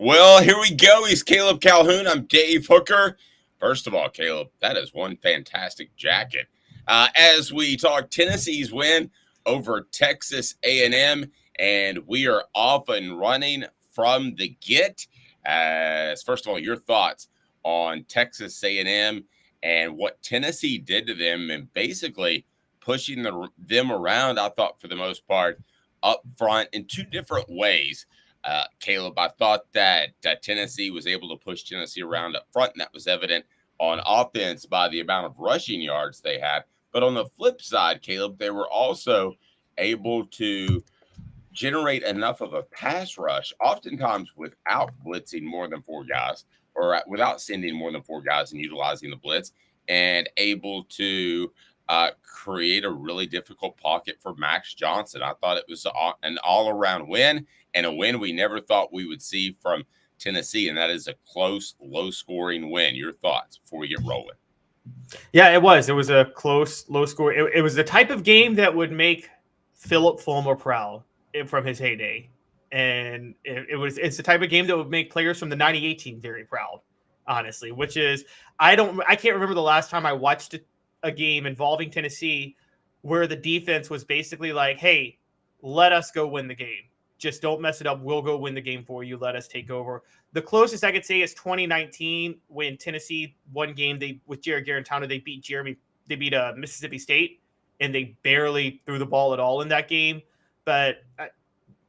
Well, here we go. He's Caleb Calhoun. I'm Dave Hooker. First of all, Caleb, that is one fantastic jacket. As we talk Tennessee's win over Texas A&M, and we are off and running from the get. As first of all, your thoughts on Texas A&M and what Tennessee did to them, and basically pushing them around. I thought for the most part up front in two different ways. Caleb, I thought that Tennessee was able to push Tennessee around up front, and that was evident on offense by the amount of rushing yards they had. But on the flip side, Caleb, they were also able to generate enough of a pass rush, oftentimes without blitzing more than four guys or without sending more than four guys and utilizing the blitz, and able to create a really difficult pocket for Max Johnson. I thought it was an all-around win, and a win we never thought we would see from Tennessee, and that is a close, low-scoring win. Your thoughts before we get rolling? Yeah, it was. It was a close, low score. It was the type of game that would make Philip Fulmer proud from his heyday, and it's the type of game that would make players from the '98 team very proud. Honestly, which is I can't remember the last time I watched a game involving Tennessee where the defense was basically like, "Hey, let us go win the game. Just don't mess it up. We'll go win the game for you. Let us take over." The closest I could say is 2019 when Tennessee won game with Jared Garantano. They beat Mississippi State, and they barely threw the ball at all in that game. But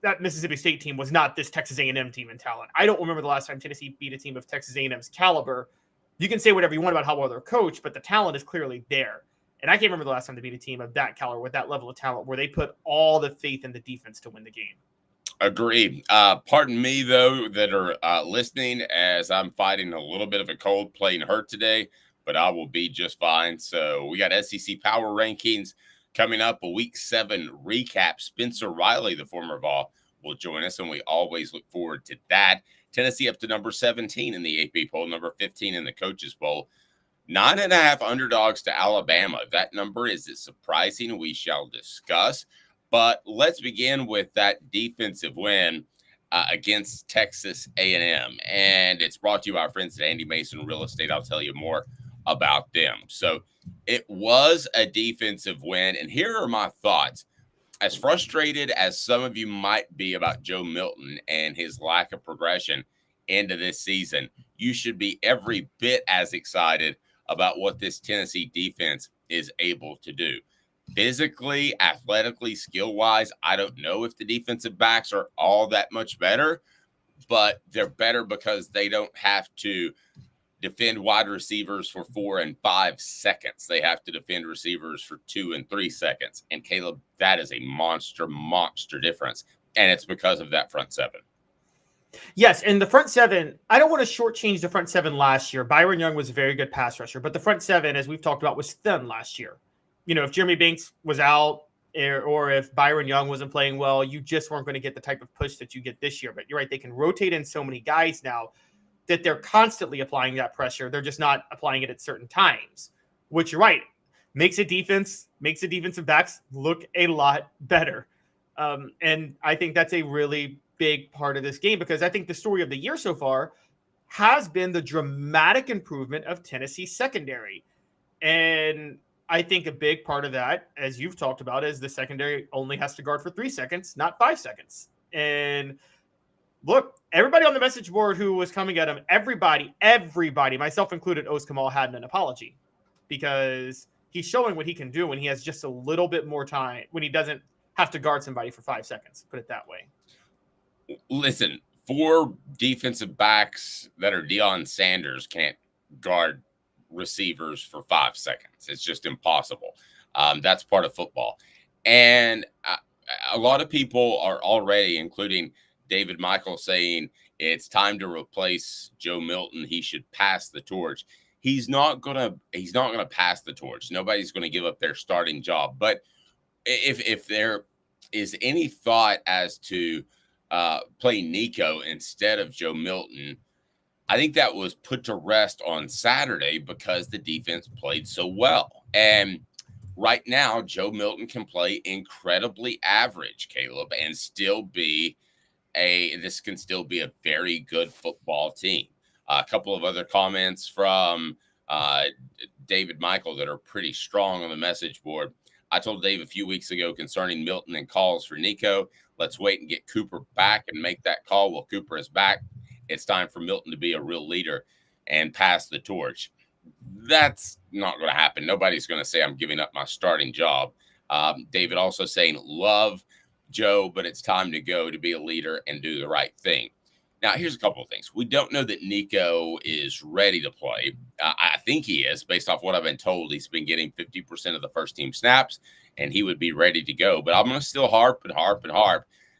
that Mississippi State team was not this Texas A&M team in talent. I don't remember the last time Tennessee beat a team of Texas A&M's caliber. You can say whatever you want about how well they're coached, but the talent is clearly there. And I can't remember the last time they beat a team of that caliber with that level of talent where they put all the faith in the defense to win the game. Agreed. Pardon me, though, that are listening as I'm fighting a little bit of a cold, playing hurt today, but I will be just fine. So we got SEC Power Rankings coming up, a Week 7 recap. Spencer Riley, the former Vol, will join us, and we always look forward to that. Tennessee up to number 17 in the AP poll, number 15 in the coaches poll. 9.5 underdogs to Alabama. That number, is it surprising? We shall discuss. But let's begin with that defensive win against Texas A&M. And it's brought to you by our friends at Andy Mason Real Estate. I'll tell you more about them. So it was a defensive win. And here are my thoughts. As frustrated as some of you might be about Joe Milton and his lack of progression into this season, you should be every bit as excited about what this Tennessee defense is able to do. Physically, athletically, skill-wise, I don't know if the defensive backs are all that much better, but they're better because they don't have to defend wide receivers for 4 and 5 seconds. They have to defend receivers for 2 and 3 seconds. And Caleb, that is a monster difference. And it's because of that front seven. Yes, and the front seven, I don't want to shortchange the front seven last year. Byron Young was a very good pass rusher, but the front seven, as we've talked about, was thin last year. You know, if Jeremy Banks was out or if Byron Young wasn't playing well, you just weren't going to get the type of push that you get this year. But you're right, they can rotate in so many guys now that they're constantly applying that pressure. They're just not applying it at certain times, which you're right, makes the defensive backs look a lot better. And I think that's a really big part of this game because I think the story of the year so far has been the dramatic improvement of Tennessee's secondary. And I think a big part of that, as you've talked about, is the secondary only has to guard for 3 seconds, not 5 seconds. And look, everybody on the message board who was coming at him, everybody, myself included, owes Kamal Hadden an apology because he's showing what he can do when he has just a little bit more time, when he doesn't have to guard somebody for 5 seconds, put it that way. Listen, 4 defensive backs that are Deion Sanders can't guard receivers for 5 seconds. It's just impossible. That's part of football. And a lot of people are already, including David Michael, saying it's time to replace Joe Milton. He should pass the torch. He's not gonna pass the torch. Nobody's gonna give up their starting job. But if there is any thought as to play Nico instead of Joe Milton, I think that was put to rest on Saturday because the defense played so well. And right now, Joe Milton can play incredibly average, Caleb, and still be this can still be a very good football team. A couple of other comments from David Michael that are pretty strong on the message board. I told Dave a few weeks ago concerning Milton and calls for Nico. Let's wait and get Cooper back and make that call. Well, Cooper is back. It's time for Milton to be a real leader and pass the torch. That's not going to happen. Nobody's going to say I'm giving up my starting job. David also saying, love Joe, but it's time to go to be a leader and do the right thing. Now, here's a couple of things. We don't know that Nico is ready to play. I think he is, based off what I've been told. He's been getting 50% of the first team snaps, and he would be ready to go. But I'm going to still harp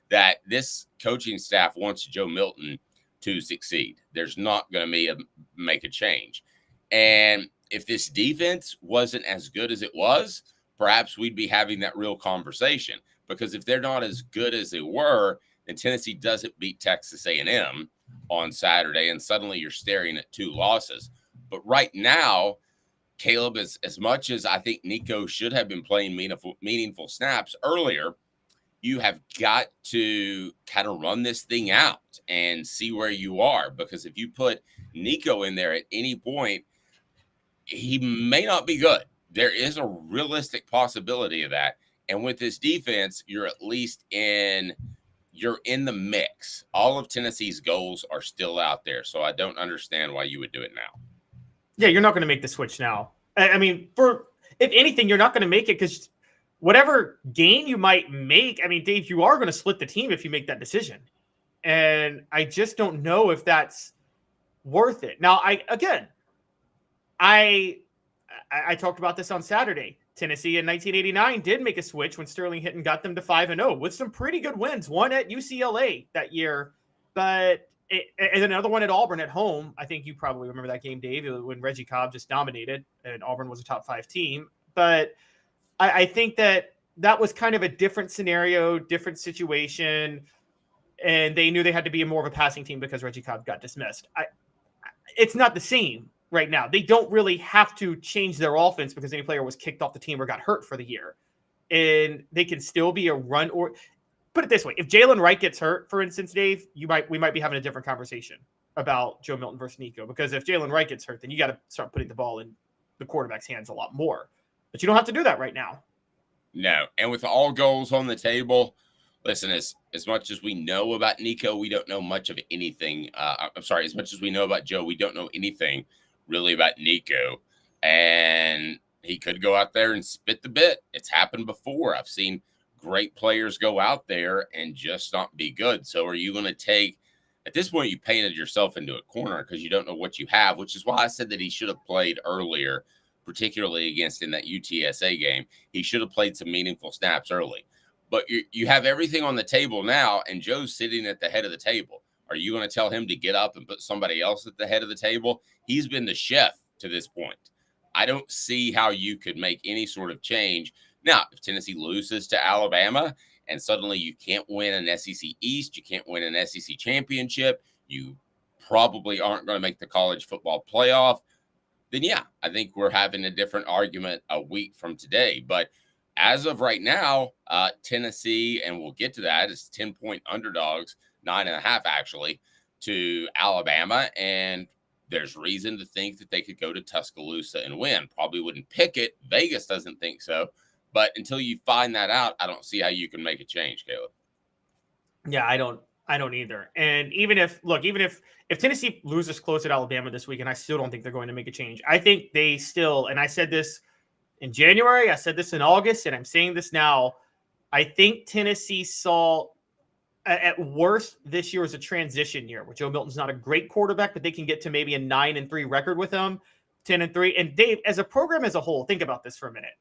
that this coaching staff wants Joe Milton to succeed. There's not going to make a change. And if this defense wasn't as good as it was, perhaps we'd be having that real conversation. Because if they're not as good as they were, and Tennessee doesn't beat Texas A&M on Saturday, and suddenly you're staring at 2 losses. But right now, Caleb, as much as I think Nico should have been playing meaningful snaps earlier, you have got to kind of run this thing out and see where you are. Because if you put Nico in there at any point, he may not be good. There is a realistic possibility of that. And with this defense, you're at least in the mix. All of Tennessee's goals are still out there. So I don't understand why you would do it now. Yeah, you're not going to make the switch now. I mean, if anything, you're not going to make it because whatever gain you might make, I mean, Dave, you are going to split the team if you make that decision. And I just don't know if that's worth it. Now, I talked about this on Saturday. Tennessee in 1989 did make a switch when Sterling Hinton got them to 5-0 with some pretty good wins. One at UCLA that year, and another one at Auburn at home. I think you probably remember that game, Dave, when Reggie Cobb just dominated and Auburn was a top 5 team. But I think that was kind of a different scenario, different situation, and they knew they had to be more of a passing team because Reggie Cobb got dismissed. It's not the same right now. They don't really have to change their offense because any player was kicked off the team or got hurt for the year. And they can still be a run, or put it this way. If Jalen Wright gets hurt, for instance, Dave, we might be having a different conversation about Joe Milton versus Nico, because if Jalen Wright gets hurt, then you got to start putting the ball in the quarterback's hands a lot more. But you don't have to do that right now. No. And with all goals on the table, listen, as much as we know about Nico, we don't know much of anything. As much as we know about Joe, we don't know anything really about Nico. And he could go out there and spit the bit. It's happened before. I've seen great players go out there and just not be good. So are you going to take, at this point, you painted yourself into a corner because you don't know what you have, which is why I said that he should have played earlier, particularly against in that UTSA game. He should have played some meaningful snaps early. But you have everything on the table now, and Joe's sitting at the head of the table. Are you going to tell him to get up and put somebody else at the head of the table? He's been the chef to this point. I don't see how you could make any sort of change. Now, if Tennessee loses to Alabama and suddenly you can't win an SEC East, you can't win an SEC championship, you probably aren't going to make the college football playoff, then yeah, I think we're having a different argument a week from today. But as of right now, Tennessee, and we'll get to that, is 10-point underdogs, 9.5 actually, to Alabama. And there's reason to think that they could go to Tuscaloosa and win. Probably wouldn't pick it. Vegas doesn't think so. But until you find that out, I don't see how you can make a change, Caleb. Yeah, I don't either. And even if Tennessee loses close at Alabama this week, and I still don't think they're going to make a change. I think they still, and I said this in January, I said this in August, and I'm saying this now. I think Tennessee saw at worst this year as a transition year where Joe Milton's not a great quarterback, but they can get to maybe a 9-3 record with him, 10-3. And Dave, as a program as a whole, think about this for a minute.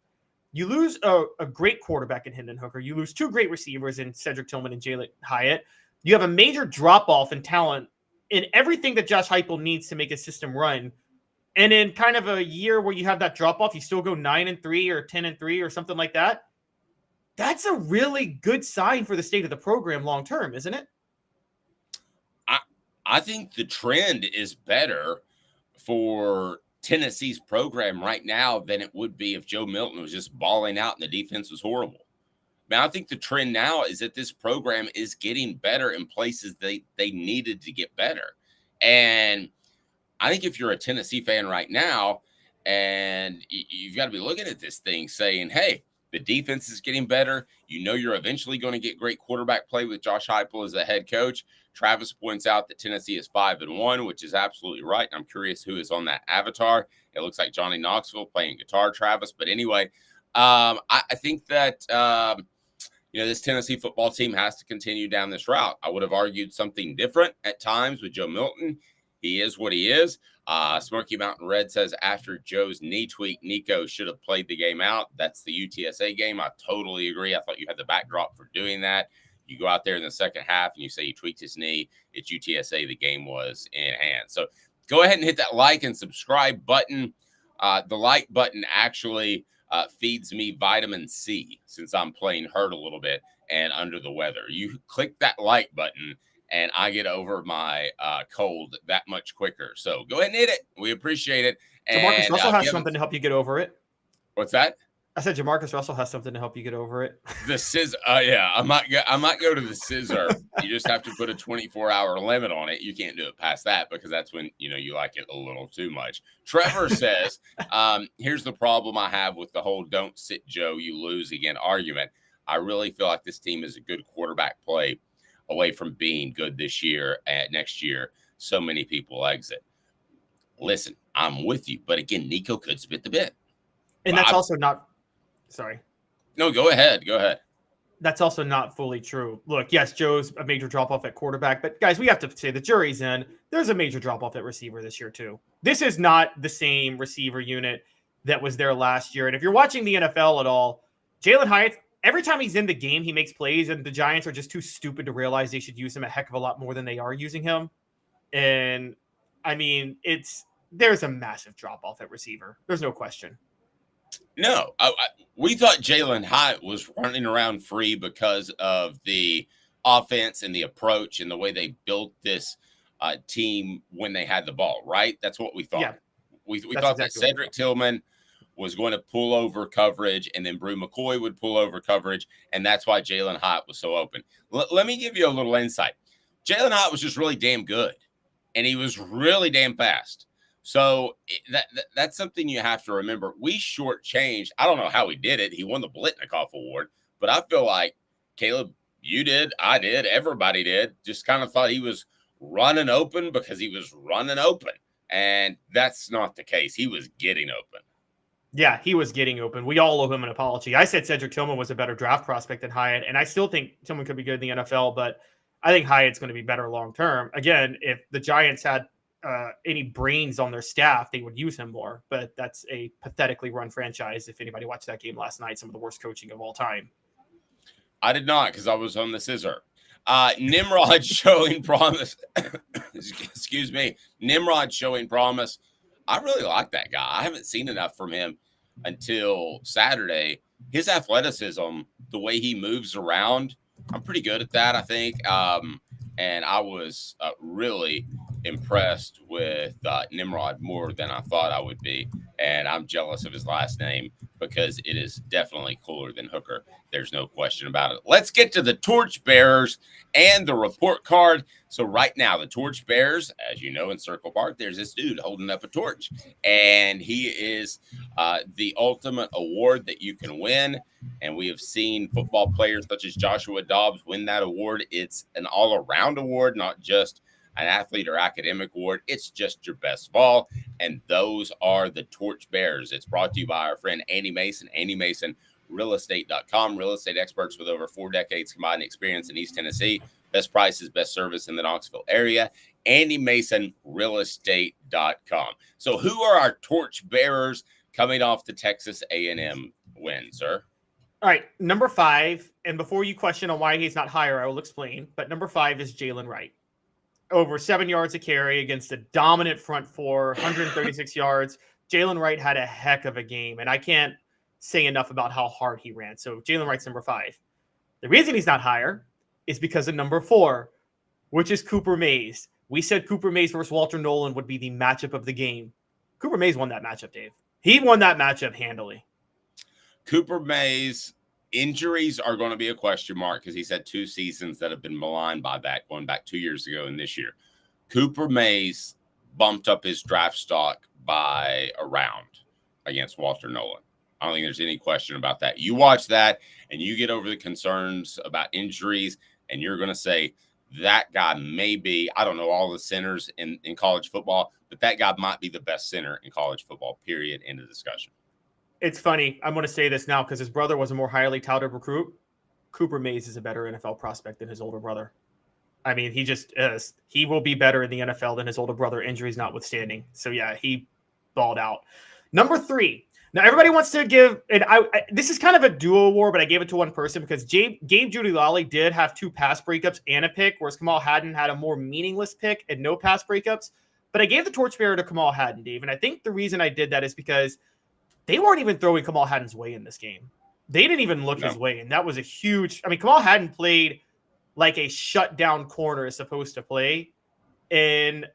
You lose a great quarterback in Hendon Hooker. You lose 2 great receivers in Cedric Tillman and Jalen Hyatt. You have a major drop-off in talent in everything that Josh Heupel needs to make a system run. And in kind of a year where you have that drop-off, you still go 9-3 or 10-3 or something like that. That's a really good sign for the state of the program long-term, isn't it? I think the trend is better for Tennessee's program right now than it would be if Joe Milton was just balling out and the defense was horrible. Man, I think the trend now is that this program is getting better in places they needed to get better. And I think if you're a Tennessee fan right now, and you've got to be looking at this thing saying, hey, the defense is getting better. You know, you're eventually going to get great quarterback play with Josh Heupel as the head coach. Travis points out that Tennessee is 5-1, which is absolutely right. I'm curious who is on that avatar. It looks like Johnny Knoxville playing guitar, Travis. But anyway, I think that, this Tennessee football team has to continue down this route. I would have argued something different at times with Joe Milton. He is what he is. Smoky Mountain Red says after Joe's knee tweak, Nico should have played the game out. That's the UTSA game. I totally agree. I thought you had the backdrop for doing that. You go out there in the second half and you say he tweaked his knee. It's UTSA. The game was in hand. So go ahead and hit that like and subscribe button. The like button actually feeds me vitamin C since I'm playing hurt a little bit and under the weather. You click that like button and I get over my cold that much quicker. So go ahead and hit it. We appreciate it. Jamarcus Russell has something to help you get over it. What's that? I said Jamarcus Russell has something to help you get over it. The scissor. Yeah, I might go to the scissor. You just have to put a 24-hour limit on it. You can't do it past that because that's when you like it a little too much. Trevor says, here's the problem I have with the whole "don't sit Joe, you lose again" argument. I really feel like this team is a good quarterback play away from being good this year. And next year, so many people exit. Listen, I'm with you, but again, Nico could spit the bit. And that's also not. Sorry. No, go ahead. That's also not fully true. Look, yes, Joe's a major drop-off at quarterback, but guys, we have to say the jury's in. There's a major drop-off at receiver this year too. This is not the same receiver unit that was there last year. And if you're watching the NFL at all, Jalen Hyatt, every time he's in the game, he makes plays, and the Giants are just too stupid to realize they should use him a heck of a lot more than they are using him. And, I mean, there's a massive drop-off at receiver. There's no question. No, we thought Jalen Hyatt was running around free because of the offense and the approach and the way they built this team when they had the ball, right? That's what we thought. Yeah, we thought that Cedric Tillman was going to pull over coverage and then Brew McCoy would pull over coverage, and that's why Jalen Hyatt was so open. Let me give you a little insight. Jalen Hyatt was just really damn good, and he was really damn fast. So that's something you have to remember. We shortchanged. I don't know how he did it. He won the Blitnikoff Award, but I feel like, Caleb, you did, I did, everybody did, just kind of thought he was running open because he was running open. And that's not the case. He was getting open. Yeah, he was getting open. We all owe him an apology. I said Cedric Tillman was a better draft prospect than Hyatt, and I still think Tillman could be good in the NFL, but I think Hyatt's going to be better long-term. Again, if the Giants had any brains on their staff, they would use him more, but that's a pathetically run franchise. If anybody watched that game last night, some of the worst coaching of all time. I did not, because I was on the scissor. Nimrod showing promise. Excuse me. Nimrod showing promise. I really like that guy. I haven't seen enough from him until Saturday. His athleticism, the way he moves around, I'm pretty good at that, I think. And I was really impressed with Nimrod more than I thought I would be. And I'm jealous of his last name because it is definitely cooler than Hooker. There's no question about it. Let's get to the torchbearers and the report card. So right now, the torchbearers, as you know, in Circle Park, there's this dude holding up a torch. And he is the ultimate award that you can win. And we have seen football players such as Joshua Dobbs win that award. It's an all-around award, not just an athlete or academic award. It's just your best ball. And those are the torchbearers. It's brought to you by our friend Andy Mason, realestate.com. Real estate experts with over 4 decades combined experience in East Tennessee. Best prices, best service in the Knoxville area. Andy Mason, realestate.com. So who are our torchbearers coming off the Texas A&M win, sir? All right, number 5. And before you question on why he's not higher, I will explain. But number 5 is Jalen Wright. Over 7 yards a carry against a dominant front four, 136 yards. Jalen Wright had a heck of a game, and I can't say enough about how hard he ran. So Jalen Wright's number 5. The reason he's not higher is because of number 4, which is Cooper Mays. We said Cooper Mays versus Walter Nolan would be the matchup of the game. Cooper Mays won that matchup, Dave. He won that matchup handily. Cooper Mays Injuries are going to be a question mark because he's had 2 seasons that have been maligned by that, going back 2 years ago and this year. Cooper Mays bumped up his draft stock by a round against Walter Nolan. I don't think there's any question about that. You watch that and you get over the concerns about injuries, and you're going to say that guy may be, I don't know all the centers in college football, but that guy might be the best center in college football, period, end of discussion. It's funny. I'm going to say this now because his brother was a more highly touted recruit. Cooper Mays is a better NFL prospect than his older brother. I mean, he just is. He will be better in the NFL than his older brother, injuries notwithstanding. So, yeah, he balled out. Number 3. Now, everybody wants to give, and this is kind of a duo war, but I gave it to one person because Gabe Jeudy-Lally did have 2 pass breakups and a pick, whereas Kamal Hadden had a more meaningless pick and no pass breakups. But I gave the torchbearer to Kamal Hadden, Dave. And I think the reason I did that is because they weren't even throwing Kamal Hadden's way in this game. They didn't even look his way. And that was a huge, I mean, Kamal Hadden played like a shutdown corner is supposed to play. And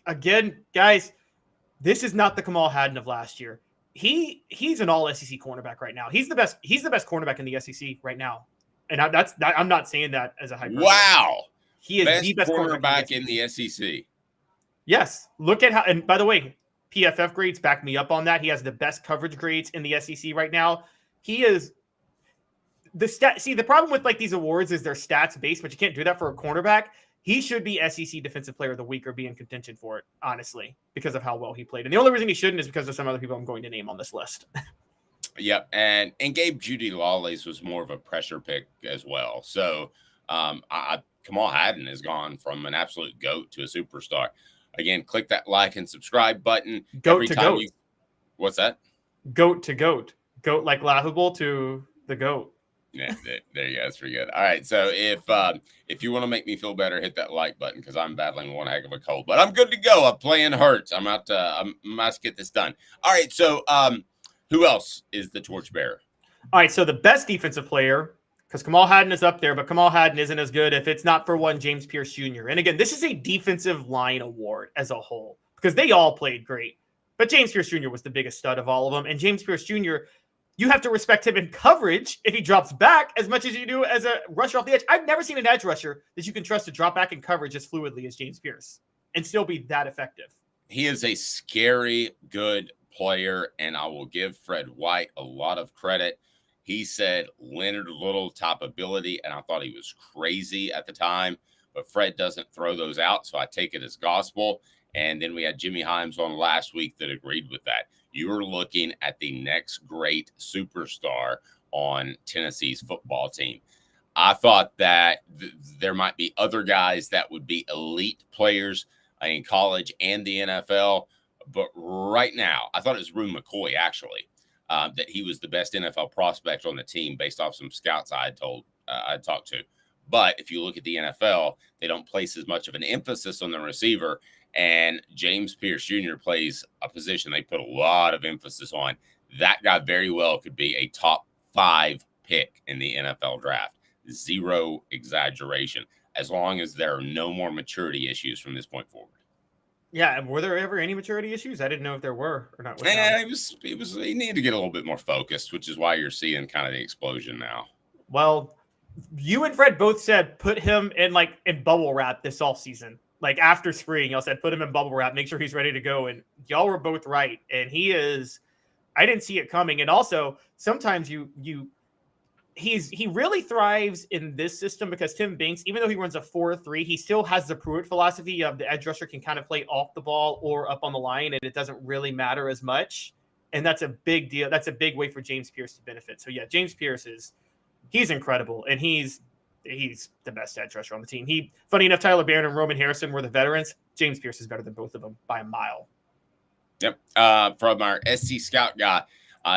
again, guys, this is not the Kamal Hadden of last year. He's an all SEC cornerback right now. He's the best cornerback in the SEC right now. And I'm not saying that as a hyperbole. Wow. He is the best cornerback in the SEC. Yes. Look at how, and by the way, PFF grades back me up on that. He has the best coverage grades in the SEC right now. He is the problem with like these awards is they're stats based, but you can't do that for a cornerback. He should be SEC Defensive Player of the Week or be in contention for it, honestly, because of how well he played. And the only reason he shouldn't is because of some other people I'm going to name on this list. Yep. And Gabe Jeudy-Lally's was more of a pressure pick as well. So Kamal Hadden has gone from an absolute GOAT to a superstar. Again, click that like and subscribe button. Goat to goat. What's that? Goat to goat. Goat like laughable to the goat. Yeah, there you go. That's pretty good. All right. So if you want to make me feel better, hit that like button because I'm battling one heck of a cold. But I'm good to go. I'm playing hurts. I'm out to get this done. All right. So who else is the torchbearer? All right. So the best defensive player, because Kamal Hadden is up there, but Kamal Hadden isn't as good if it's not for one James Pierce Jr. And again, this is a defensive line award as a whole because they all played great. But James Pierce Jr. was the biggest stud of all of them. And James Pierce Jr., you have to respect him in coverage if he drops back as much as you do as a rusher off the edge. I've never seen an edge rusher that you can trust to drop back in coverage as fluidly as James Pierce and still be that effective. He is a scary good player, and I will give Fred White a lot of credit. He said Leonard Little top ability, and I thought he was crazy at the time, but Fred doesn't throw those out, so I take it as gospel. And then we had Jimmy Himes on last week that agreed with that. You are looking at the next great superstar on Tennessee's football team. I thought that there might be other guys that would be elite players in college and the NFL, but right now, I thought it was Rue McCoy, actually, that he was the best NFL prospect on the team based off some scouts I had talked to. But if you look at the NFL, they don't place as much of an emphasis on the receiver. And James Pierce Jr. plays a position they put a lot of emphasis on. That guy very well could be a top 5 pick in the NFL draft. Zero exaggeration, as long as there are no more maturity issues from this point forward. Yeah, were there ever any maturity issues? I didn't know if there were or not. Yeah, he needed to get a little bit more focused, which is why you're seeing kind of the explosion now. Well, you and Fred both said put him in bubble wrap this offseason. Like after spring, y'all said put him in bubble wrap, make sure he's ready to go. And y'all were both right. And he is, I didn't see it coming. And also sometimes he really thrives in this system because Tim Banks, even though he runs a 4-3, he still has the Pruitt philosophy of the edge rusher can kind of play off the ball or up on the line, and it doesn't really matter as much. And that's a big deal. That's a big way for James Pierce to benefit. So yeah, James Pierce he's incredible, and he's the best edge rusher on the team. Funny enough, Tyler Barron and Roman Harrison were the veterans. James Pierce is better than both of them by a mile. Yep. From our SC Scout guy,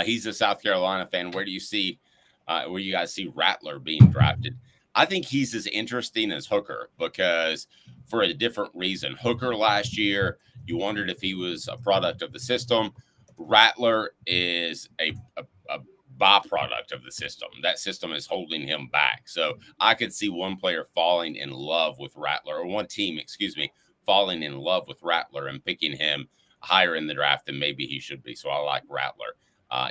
he's a South Carolina fan. Where do you guys see Rattler being drafted? I think he's as interesting as Hooker because for a different reason. Hooker last year, you wondered if he was a product of the system. Rattler is a byproduct of the system. That system is holding him back. So I could see one player falling in love with Rattler, or one team, falling in love with Rattler and picking him higher in the draft than maybe he should be. So I like Rattler.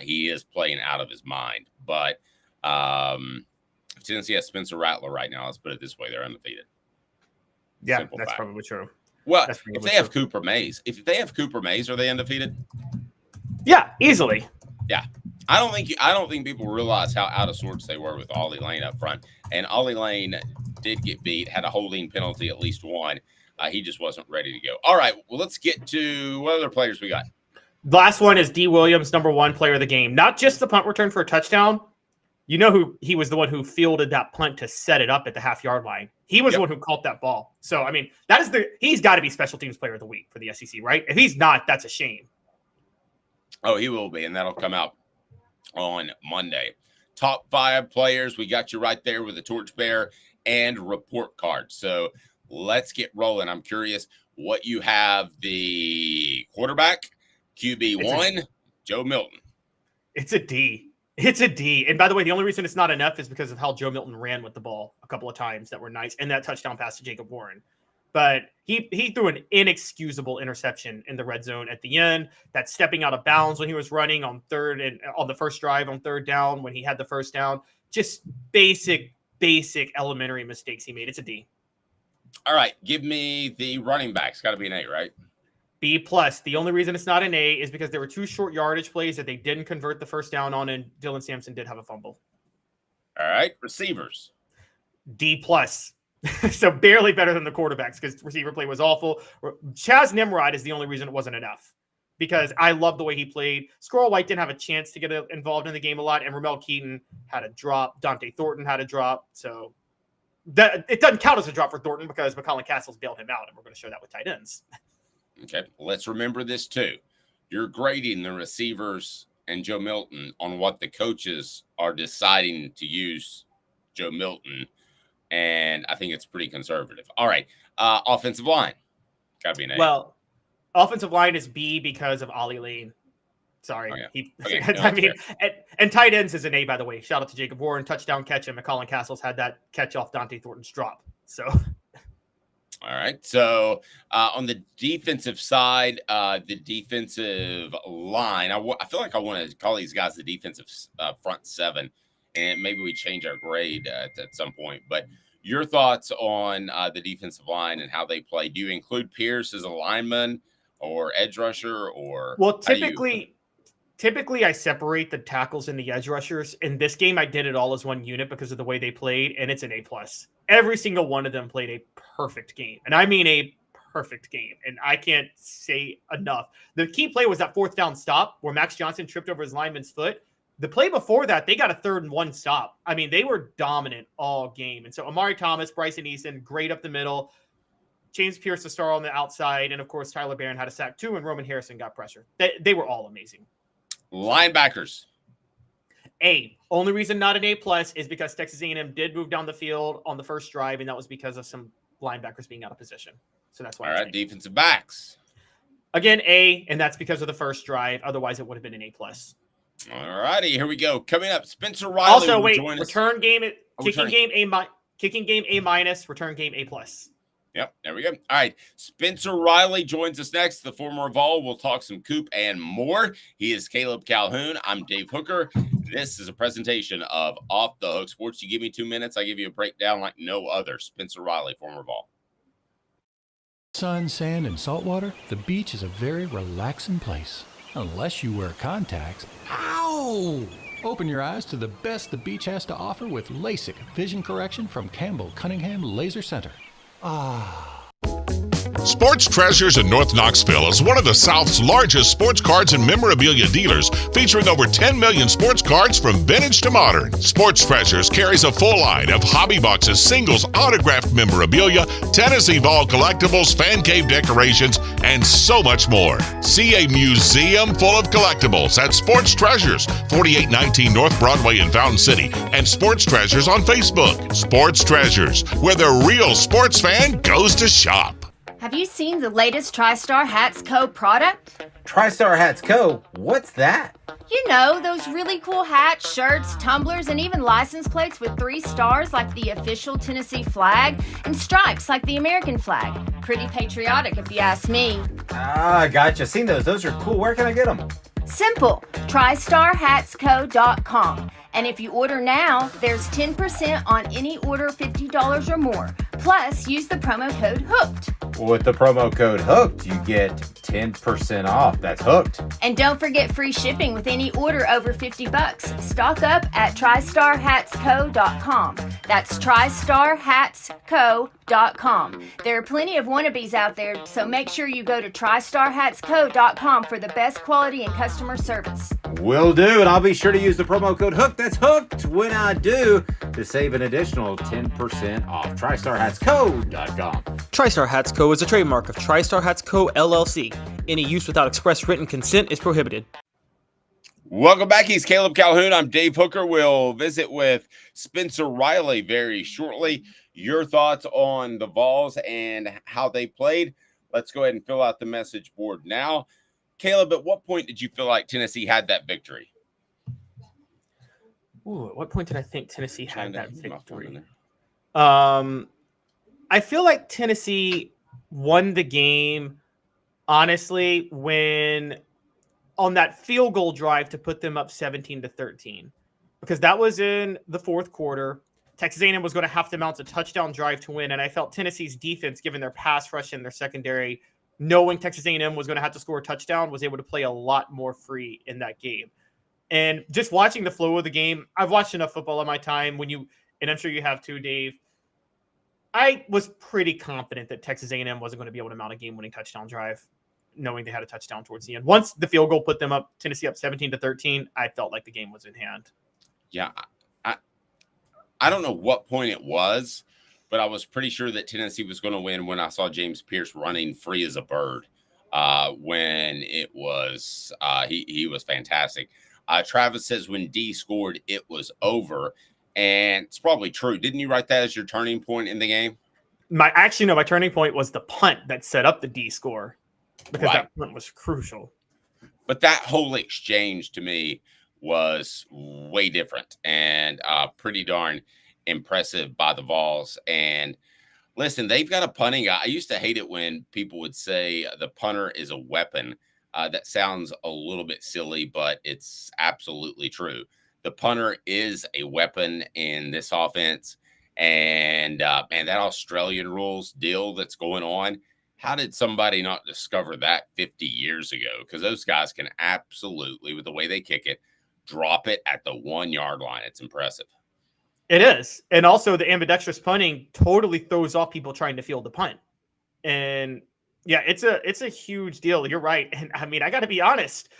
He is playing out of his mind. But If Tennessee has Spencer Rattler right now, let's put it this way, they're undefeated. Yeah, Simple that's fact. probably true. Well, if they have Cooper Mays, are they undefeated? Yeah, easily. Yeah. I don't think people realize how out of sorts they were with Ollie Lane up front. And Ollie Lane did get beat, had a holding penalty, at least one. He just wasn't ready to go. All right, well, let's get to what other players we got. The last one is D. Williams, number 1 player of the game. Not just the punt return for a touchdown. You know who he was the one who fielded that punt to set it up at the half-yard line. He was the one who caught that ball. So, I mean, he's got to be special teams player of the week for the SEC, right? If he's not, that's a shame. Oh, he will be, and that'll come out on Monday. Top 5 players, we got you right there with the torchbearer and report card. So let's get rolling. I'm curious what you have. The quarterback, QB1, Joe Milton. It's a D. It's a D. And by the way, the only reason it's not enough is because of how Joe Milton ran with the ball a couple of times that were nice, and that touchdown pass to Jacob Warren. But he threw an inexcusable interception in the red zone at the end. That stepping out of bounds when he was running on third and on the first drive on third down when he had the first down. Just basic elementary mistakes he made. It's a D. All right, give me the running backs. Got to be an A, right? B+. The only reason it's not an A is because there were 2 short yardage plays that they didn't convert the first down on, and Dylan Sampson did have a fumble. All right, receivers. D+. So barely better than the quarterbacks because receiver play was awful. Chaz Nimrod is the only reason it wasn't enough because I love the way he played. Squirrel White didn't have a chance to get involved in the game a lot, and Ramel Keaton had a drop. Dante Thornton had a drop. So it doesn't count as a drop for Thornton because McCollum Castles bailed him out, and we're going to show that with tight ends. Okay, let's remember this too. You're grading the receivers and Joe Milton on what the coaches are deciding to use Joe Milton, and I think it's pretty conservative. All right, offensive line. Got to be an A. Well, offensive line is B because of Ollie Lane. Sorry. And tight ends is an A, by the way. Shout out to Jacob Warren, touchdown catch, and McCollum Castles had that catch off Dante Thornton's drop. So... All right. So on the defensive side, the defensive line, I feel like I want to call these guys the defensive front 7, and maybe we change our grade at some point. But your thoughts on the defensive line and how they play? Do you include Pierce as a lineman or edge rusher? Or well, typically I separate the tackles and the edge rushers. In this game, I did it all as one unit because of the way they played, and it's an A+. Every single one of them played a perfect game. And I mean a perfect game. And I can't say enough. The key play was that 4th down stop where Max Johnson tripped over his lineman's foot. The play before that, they got a 3rd and 1 stop. I mean, they were dominant all game. And so Amari Thomas, Bryson Eason, great up the middle. James Pierce, the star on the outside. And, of course, Tyler Barron had a sack too, and Roman Harrison got pressure. They were all amazing. Linebackers. A. Only reason not an A+ is because Texas A&M did move down the field on the first drive, and that was because of some linebackers being out of position. So that's why. All right, defensive backs. Again, A, and that's because of the first drive. Otherwise, it would have been an A+. All righty, here we go. Coming up, Spencer Riley. Also, wait, return game, kicking game A-, return game A+. Yep, there we go. All right, Spencer Riley joins us next. The former Vol. We'll talk some Coop and more. He is Caleb Calhoun. I'm Dave Hooker. This is a presentation of Off the Hook Sports. You give me 2 minutes, I give you a breakdown like no other. Spencer Riley, former Vol. Sun, sand, and salt water, the beach is a very relaxing place. Unless you wear contacts. Ow! Open your eyes to the best the beach has to offer with LASIK vision correction from Campbell Cunningham Laser Center. Sports Treasures in North Knoxville is one of the South's largest sports cards and memorabilia dealers, featuring over 10 million sports cards from vintage to modern. Sports Treasures carries a full line of hobby boxes, singles, autographed memorabilia, Tennessee Vol collectibles, fan cave decorations, and so much more. See a museum full of collectibles at Sports Treasures, 4819 North Broadway in Fountain City, and Sports Treasures on Facebook. Sports Treasures, where the real sports fan goes to shop. Have you seen the latest TriStar Hats Co. product? TriStar Hats Co.? What's that? You know, those really cool hats, shirts, tumblers, and even license plates with 3 stars like the official Tennessee flag and stripes like the American flag. Pretty patriotic if you ask me. Gotcha. Seen those. Those are cool. Where can I get them? Simple. TriStarHatsCo.com. And if you order now, there's 10% on any order $50 or more. Plus, use the promo code HOOKED. With the promo code HOOKED, you get 10% off. That's hooked. And don't forget free shipping with any order over $50. Stock up at TristarHatsCo.com. That's TristarHatsCo.com. There are plenty of wannabes out there, so make sure you go to TristarHatsCo.com for the best quality and customer service. Will do, and I'll be sure to use the promo code HOOKED. That's hooked when I do to save an additional 10% off. TristarHatsCo.com. TriStar Hats Co. is a trademark of TriStar Hats Co. LLC. Any use without express written consent is prohibited. Welcome back. He's Caleb Calhoun. I'm Dave Hooker. We'll visit with Spencer Riley very shortly. Your thoughts on the Vols and how they played. Let's go ahead and fill out the message board now. Caleb, at what point did you feel like Tennessee had that victory? Ooh, at what point did I think Tennessee had that victory? I feel like Tennessee won the game, honestly, when on that field goal drive to put them up 17-13, because that was in the fourth quarter. Texas A&M was going to have to mount a touchdown drive to win, and I felt Tennessee's defense, given their pass rush and their secondary, knowing Texas A&M was going to have to score a touchdown, was able to play a lot more free in that game. And just watching the flow of the game, I've watched enough football in my time, and I'm sure you have too, Dave. I was pretty confident that Texas A&M wasn't going to be able to mount a game-winning touchdown drive, knowing they had a touchdown towards the end. Once the field goal put them up, Tennessee up 17-13, I felt like the game was in hand. Yeah, I don't know what point it was, but I was pretty sure that Tennessee was going to win when I saw James Pierce running free as a bird. When it was he was fantastic. Travis says when D scored, it was over. And it's probably true. Didn't you write that as your turning point in the game? My turning point was the punt that set up the D score, because that punt was crucial. But that whole exchange to me was way different and pretty darn impressive by the Vols. And listen, they've got a punting guy. I used to hate it when people would say the punter is a weapon. That sounds a little bit silly, but it's absolutely true. The punter is a weapon in this offense, and that Australian rules deal that's going on. How did somebody not discover that 50 years ago? Because those guys can absolutely, with the way they kick it, drop it at the 1 yard line. It's impressive. It is. And also the ambidextrous punting totally throws off people trying to field the punt. And yeah, it's a huge deal. You're right. And I mean, I got to be honest.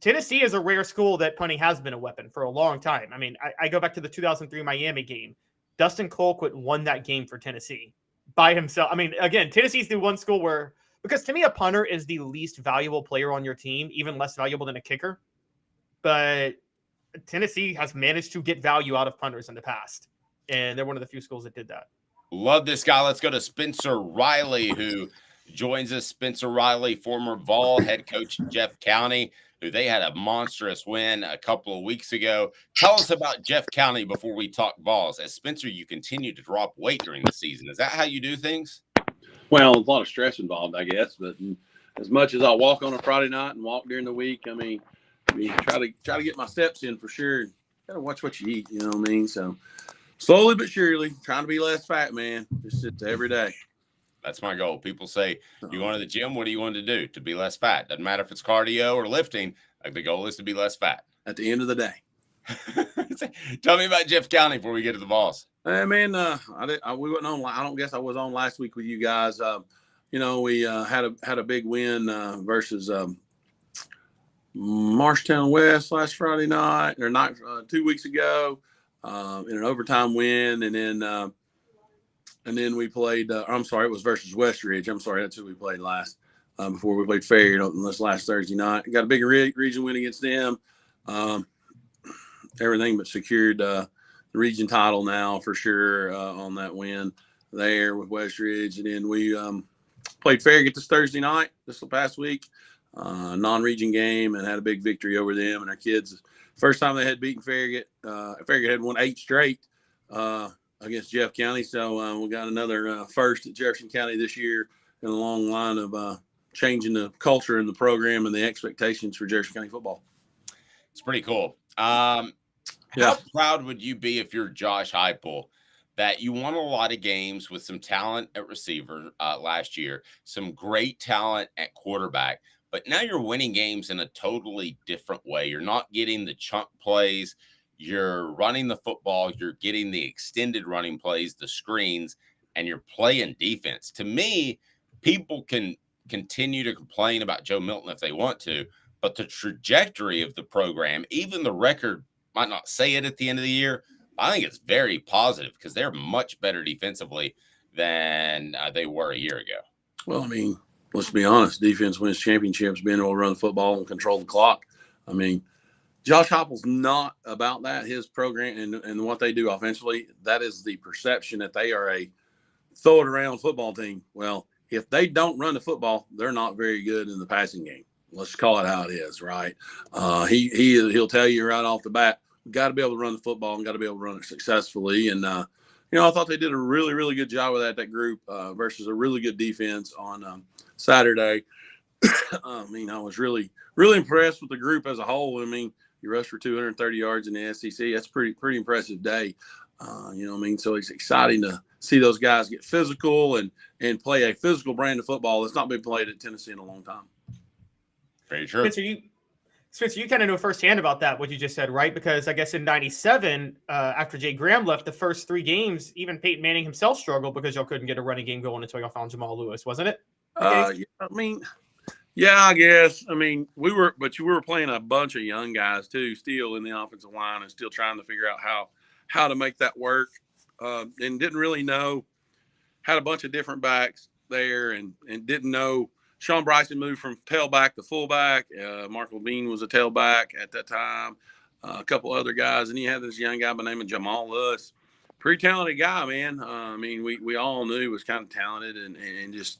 Tennessee is a rare school that punting has been a weapon for a long time. I mean, I go back to the 2003 Miami game. Dustin Colquitt won that game for Tennessee by himself. I mean, again, Tennessee's the one school where, because to me, a punter is the least valuable player on your team, even less valuable than a kicker. But Tennessee has managed to get value out of punters in the past, and they're one of the few schools that did that. Love this guy. Let's go to Spencer Riley, who joins us. Spencer Riley, former Vol head coach Jeff County, who they had a monstrous win a couple of weeks ago. Tell us about Jeff County before we talk Vols. As Spencer, you continue to drop weight during the season. Is that how you do things? Well, a lot of stress involved, I guess. But as much as I walk on a Friday night and walk during the week, I mean, try to get my steps in for sure. Got to watch what you eat, you know what I mean? So slowly but surely, trying to be less fat, man. Just every day. That's my goal. People say, you going to the gym? What do you want to do? To be less fat. Doesn't matter if it's cardio or lifting. Like, the goal is to be less fat. At the end of the day. Tell me about Jeff County before we get to the Vols. Hey, man, we wasn't on. I don't guess I was on last week with you guys. We had a big win versus Marshtown West last Friday night, or not 2 weeks ago, in an overtime win, and then we played. I'm sorry, it was versus Westridge. I'm sorry, that's who we played last. Before we played Ferry on this last Thursday night, got a big region win against them. Everything but secured the region title now for sure on that win there with Westridge, and then we played Farragut this Thursday night, this past week, non-region game, and had a big victory over them and our kids. First time they had beaten Farragut. Farragut had won 8 straight against Jeff County, so we got another first at Jefferson County this year in a long line of changing the culture in the program and the expectations for Jefferson County football. It's pretty cool. Yeah. How proud would you be if you're Josh Heupel that you won a lot of games with some talent at receiver last year, some great talent at quarterback, but now you're winning games in a totally different way. You're not getting the chunk plays. You're running the football. You're getting the extended running plays, the screens, and you're playing defense. To me, people can continue to complain about Joe Milton if they want to, but the trajectory of the program, even the record might not say it at the end of the year, I think it's very positive because they're much better defensively than they were a year ago. Well, I mean, let's be honest. Defense wins championships, being able to run the football and control the clock. I mean, Josh Heupel's not about that. His program and what they do offensively, that is the perception that they are a throw-it-around football team. Well, if they don't run the football, they're not very good in the passing game. Let's call it how it is, right? He'll tell you right off the bat, we've got to be able to run the football and got to be able to run it successfully. And, I thought they did a really, really good job with that group versus a really good defense on Saturday. I mean, I was really, really impressed with the group as a whole. I mean, you rushed for 230 yards in the SEC. That's pretty impressive day. So it's exciting to see those guys get physical and play a physical brand of football that's not been played at Tennessee in a long time. Very true. Spencer, you kind of know firsthand about that, what you just said, right? Because I guess in 97, after Jay Graham left, the first 3 games, even Peyton Manning himself struggled because y'all couldn't get a running game going until y'all found Jamal Lewis, wasn't it? Yeah, I guess. I mean, we were playing a bunch of young guys too, still in the offensive line and still trying to figure out how to make that work. And didn't really know. Had a bunch of different backs there and didn't know. Sean Bryson moved from tailback to fullback. Mark Levine was a tailback at that time. A couple other guys, and he had this young guy by the name of Jamal Lewis. Pretty talented guy, man. We all knew he was kind of talented and just,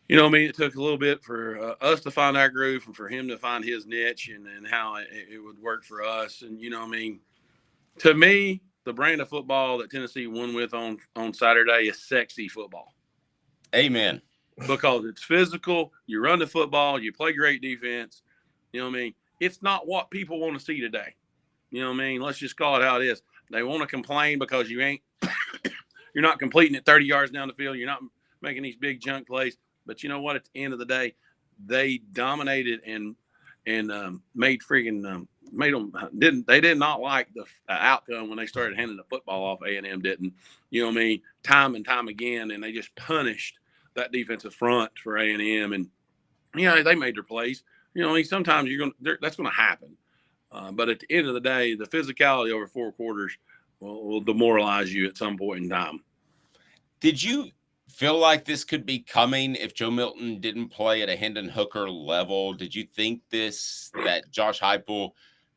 it took a little bit for us to find our groove and for him to find his niche and how it would work for us. And, to me, the brand of football that Tennessee won with on Saturday is sexy football. Amen. Because it's physical, you run the football, you play great defense. It's not what people want to see today. Let's just call it how it is. They want to complain because you're not completing it 30 yards down the field. You're not making these big junk plays. But you know what? At the end of the day, they dominated and made them did not like the outcome when they started handing the football off. A&M didn't, time and time again, and they just punished that defensive front for A&M, and they made their plays. Sometimes that's going to happen, but at the end of the day, the physicality over 4 quarters will demoralize you at some point in time. Did you feel like this could be coming if Joe Milton didn't play at a Hendon Hooker level? Did you think that Josh Heupel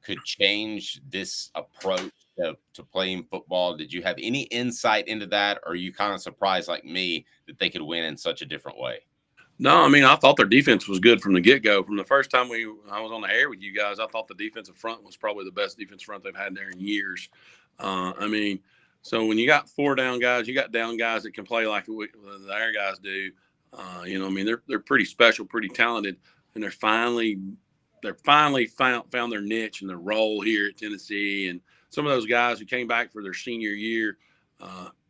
could change this approach to playing football? Did you have any insight into that? Or are you kind of surprised like me that they could win in such a different way? No, I thought their defense was good from the get-go. From the first time I was on the air with you guys, I thought the defensive front was probably the best defensive front they've had there in years. So when you got 4 down guys, you got down guys that can play like the air guys do. They're pretty special, pretty talented, and they're finally found their niche and their role here at Tennessee. And some of those guys who came back for their senior year,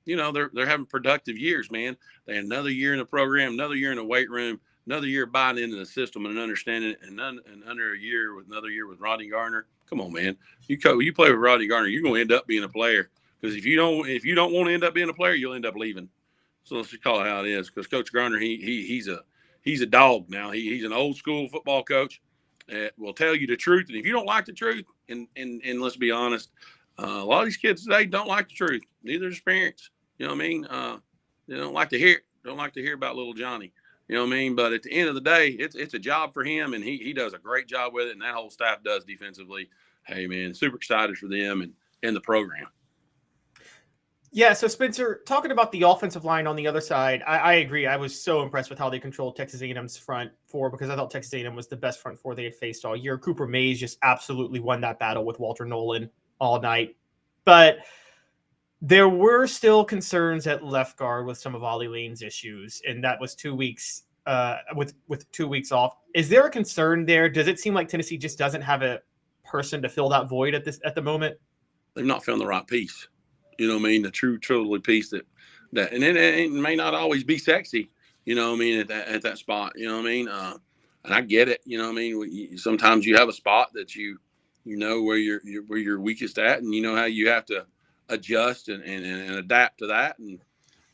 they're having productive years, man. They had another year in the program, another year in the weight room, another year buying into the system and understanding it, and another year with Rodney Gardner. Come on, man. You play with Rodney Gardner, you're going to end up being a player. Because if you don't want to end up being a player, you'll end up leaving. So let's just call it how it is. Because Coach Gardner, he's a dog now. He's an old school football coach that will tell you the truth. And if you don't like the truth, and let's be honest, a lot of these kids today don't like the truth. Neither does parents. They don't like to hear. Don't like to hear about little Johnny. But at the end of the day, it's a job for him, and he does a great job with it, and that whole staff does defensively. Hey, man, super excited for them and the program. Yeah, so Spencer, talking about the offensive line on the other side, I agree. I was so impressed with how they controlled Texas A&M's front 4 because I thought Texas A&M was the best front 4 they had faced all year. Cooper Mays just absolutely won that battle with Walter Nolan all night. But there were still concerns at left guard with some of Ollie Lane's issues, and that was 2 weeks with 2 weeks off. Is there a concern there? Does it seem like Tennessee just doesn't have person to fill that void at the moment? They've not found the right piece. You know what I mean? The truly piece that and it may not always be sexy. You know what I mean? At that spot. You know what I mean? And I get it. You know what I mean? Sometimes you have a spot that you know where you're weakest at, and you know how you have to adjust and adapt to that. And you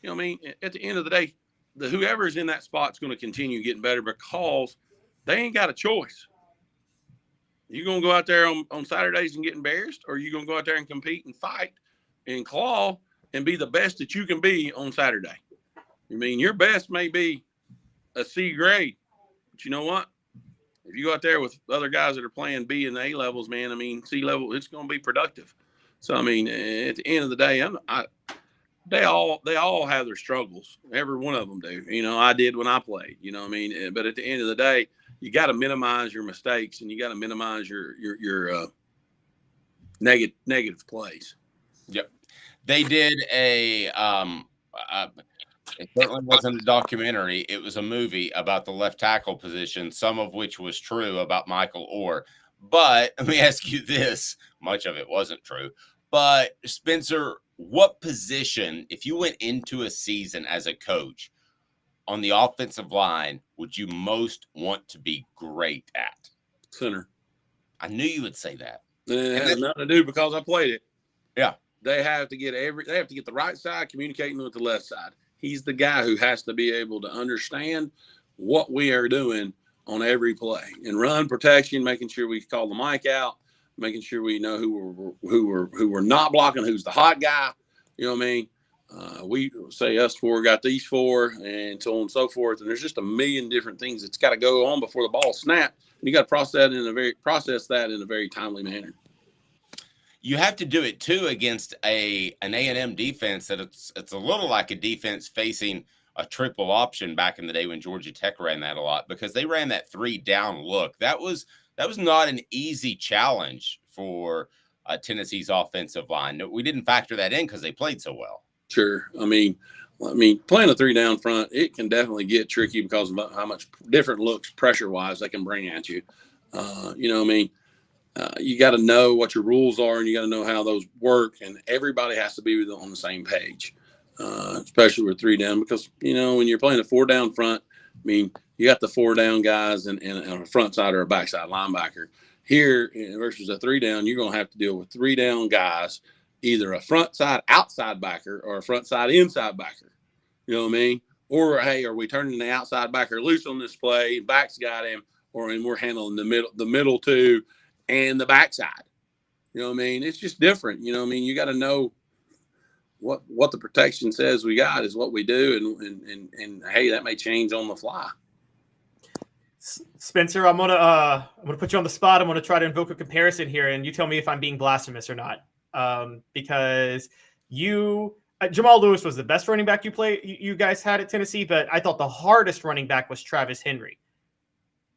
know what I mean? At the end of the day, whoever's in that spot is going to continue getting better because they ain't got a choice. You going to go out there on Saturdays and get embarrassed, or you going to go out there and compete and fight and claw and be the best that you can be on Saturday? I mean, your best may be a C grade, but you know what? If you go out there with other guys that are playing B and A levels, man, I mean, C level, it's going to be productive. So, I mean, at the end of the day, they all have their struggles. Every one of them do. You know, I did when I played, you know what I mean? But at the end of the day, you got to minimize your mistakes, and you got to minimize your negative plays. Yep. They did it certainly wasn't a documentary. It was a movie about the left tackle position, some of which was true about Michael Orr. But let me ask you this, much of it wasn't true. But Spencer, what position, if you went into a season as a coach on the offensive line, would you most want to be great at? Center. I knew you would say that. It has nothing to do because I played it. Yeah. They have to get the right side communicating with the left side. He's the guy who has to be able to understand what we are doing on every play and run protection, making sure we call the mic out, making sure we know who we're not blocking, who's the hot guy. You know what I mean? We say us four got these four, and so on and so forth. And there's just a million different things that's got to go on before the ball snaps, and you got to process that in a very timely manner. You have to do it too against an A&M defense that it's a little like a defense facing a triple option back in the day when Georgia Tech ran that a lot, because they ran that 3-down look. That was not an easy challenge for Tennessee's offensive line. We didn't factor that in because they played so well. Sure. I mean, playing a 3-down front, it can definitely get tricky because of how much different looks pressure-wise they can bring at you. You know what I mean? You got to know what your rules are, and you got to know how those work, and everybody has to be on the same page, especially with 3-down, because, you know, when you're playing a 4-down front, I mean, you got the 4-down guys and a front side or a backside linebacker. Here versus a 3-down, you're going to have to deal with 3-down guys, either a front side outside backer or a front side inside backer. You know what I mean? Or, hey, are we turning the outside backer loose on this play? Back's got him, and we're handling the middle too, and the backside. You know what I mean? It's just different. You know what I mean? You got to know what the protection says we got is what we do, and hey, that may change on the fly. Spencer, I'm gonna put you on the spot. I'm gonna try to invoke a comparison here, and you tell me if I'm being blasphemous or not. Because Jamal Lewis was the best running back you guys had at Tennessee, but I thought the hardest running back was Travis Henry.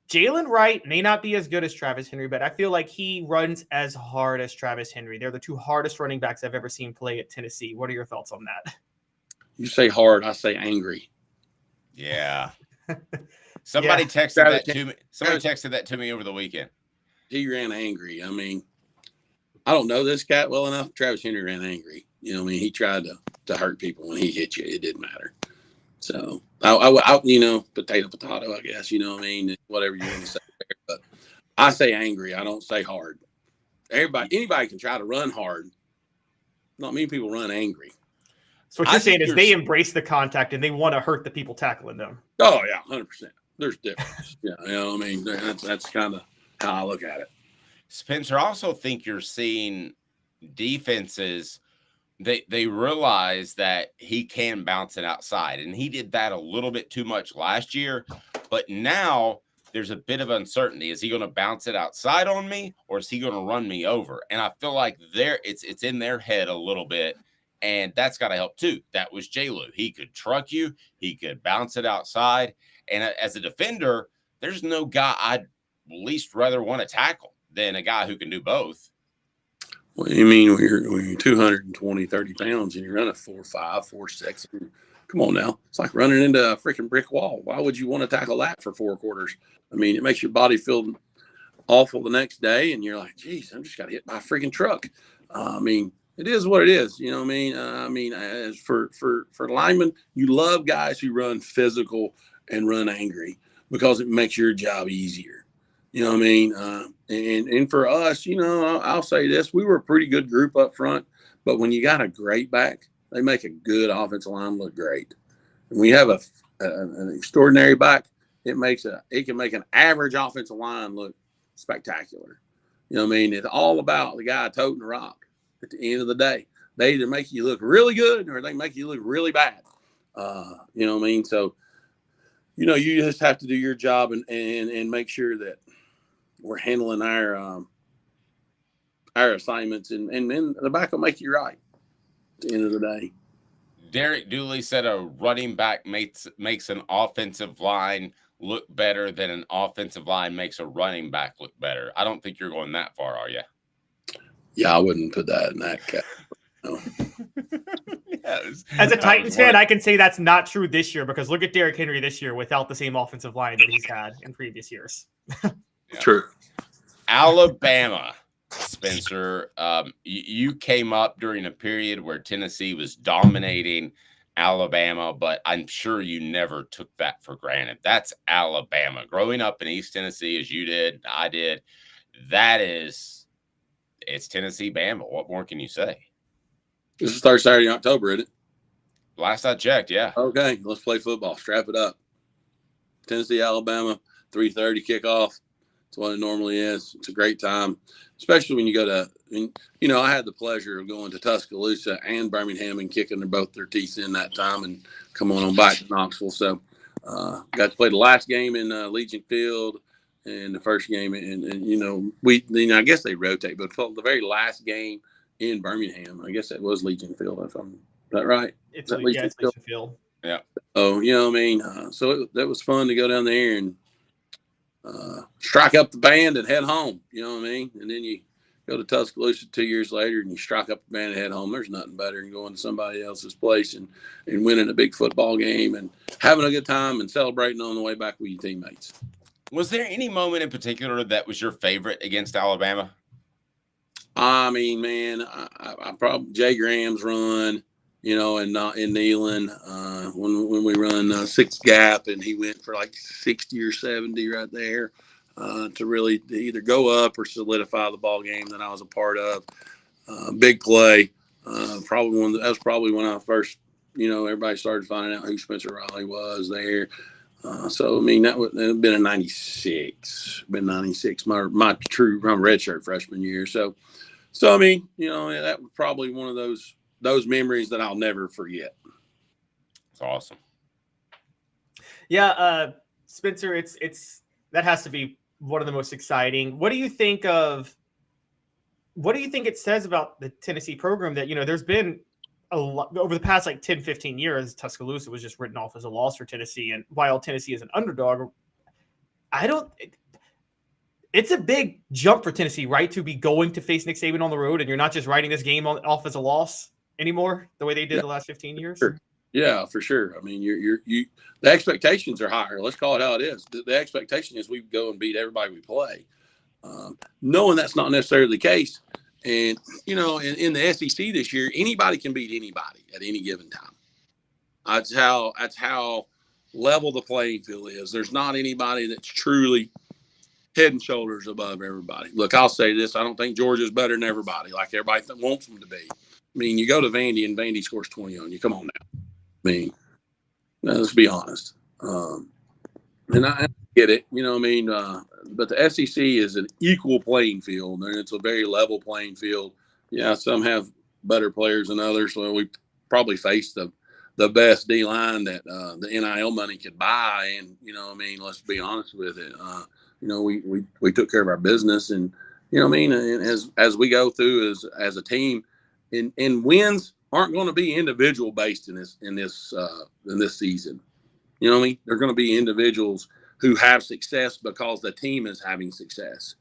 Jalen Wright may not be as good as Travis Henry, but I feel like he runs as hard as Travis Henry. They're the two hardest running backs I've ever seen play at Tennessee. What are your thoughts on that? You say hard, I say angry. Yeah. Somebody texted that to me. Somebody texted that to me over the weekend. He ran angry. I mean, I don't know this guy well enough. Travis Henry ran angry. You know what I mean? He tried to hurt people when he hit you. It didn't matter. So, I you know, potato, I guess, you know what I mean? Whatever you want to say there. But I say angry. I don't say hard. Anybody can try to run hard. Not many people run angry. So what you're saying is they embrace the contact and they want to hurt the people tackling them. Oh, yeah, 100%. There's difference. Yeah, you know what I mean? That's kind of how I look at it. Spencer, I also think you're seeing defenses, they realize that he can bounce it outside, and he did that a little bit too much last year, but now there's a bit of uncertainty. Is he going to bounce it outside on me, or is he going to run me over? And I feel like it's in their head a little bit, and that's got to help too. That was J-Lu. He could truck you. He could bounce it outside. And as a defender, there's no guy I'd least rather want to tackle than a guy who can do both. What do you mean when you're 220, 30 pounds and you run a 4.5, 4.6? Come on now. It's like running into a freaking brick wall. Why would you want to tackle that for 4 quarters? I mean, it makes your body feel awful the next day, and you're like, geez, I just got hit by a freaking truck. I mean, it is what it is. You know what I mean? As for linemen, you love guys who run physical and run angry because it makes your job easier. You know what I mean? And for us, you know, I'll say this: we were a pretty good group up front, but when you got a great back, they make a good offensive line look great. And when you have an extraordinary back, it can make an average offensive line look spectacular. You know what I mean? It's all about the guy toting the rock. At the end of the day, they either make you look really good or they make you look really bad. You know what I mean? So, you know, you just have to do your job and make sure that we're handling our assignments, and then the back will make you right at the end of the day. Derek Dooley said a running back makes an offensive line look better than an offensive line makes a running back look better. I don't think you're going that far, are you? Yeah, I wouldn't put that in that category. No. As a Titans fan, I can say that's not true this year, because look at Derrick Henry this year without the same offensive line that he's had in previous years. True. Alabama, Spencer, you came up during a period where Tennessee was dominating Alabama, but I'm sure you never took that for granted. That's Alabama. Growing up in East Tennessee, as you did, I did, it's Tennessee Bama. What more can you say? This is third Saturday in October, isn't it? Last I checked, yeah. Okay, let's play football. Strap it up. Tennessee, Alabama, 3:30 kickoff. That's what it normally is. It's a great time, especially when you go to, you know, I had the pleasure of going to Tuscaloosa and Birmingham and kicking both their teeth in that time and coming on back to Knoxville. So got to play the last game in Legion Field and the first game. And you know, I guess they rotate, but the very last game in Birmingham, I guess that was Legion Field. Is that right? It's Legion Field. Yeah. Oh, you know what I mean? So that was fun to go down there and strike up the band and head home. You know what I mean? And then you go to Tuscaloosa 2 years later and you strike up the band and head home. There's nothing better than going to somebody else's place and winning a big football game and having a good time and celebrating on the way back with your teammates. Was there any moment in particular that was your favorite against Alabama? I mean, man, I probably Jay Graham's run, you know, and Nealon, when we run 6 gap and he went for like 60 or 70 right there to either go up or solidify the ball game that I was a part of. Big play. That was probably when I first, you know, everybody started finding out who Spencer Riley was there. So I mean that would have been in '96. Been '96. My redshirt freshman year. So I mean, you know, that was probably one of those memories that I'll never forget. It's awesome. Yeah, Spencer, it's that has to be one of the most exciting. What do you think it says about the Tennessee program that, you know, there's been a lot over the past like 10, 15 years, Tuscaloosa was just written off as a loss for Tennessee. And while Tennessee is an underdog, it's a big jump for Tennessee, right? To be going to face Nick Saban on the road and you're not just writing this game off as a loss anymore, the way they did the last 15 years. Sure. Yeah, for sure. I mean, the expectations are higher. Let's call it how it is. The expectation is we go and beat everybody we play. Knowing that's not necessarily the case. And, you know, in the SEC this year, anybody can beat anybody at any given time. That's how level the playing field is. There's not anybody that's truly head and shoulders above everybody. Look, I'll say this. I don't think Georgia's better than everybody, like everybody wants them to be. I mean, you go to Vandy and Vandy scores 20 on you. Come on now. I mean, let's be honest. And I get it, you know what I mean? But the SEC is an equal playing field, and it's a very level playing field. Yeah, some have better players than others, so we probably face the best D-line that the NIL money could buy. And, you know what I mean, let's be honest with it. You know, we took care of our business, and, you know what I mean, and as we go through as a team, and wins aren't going to be individual based in this season. You know what I mean? They're going to be individuals who have success because the team is having success.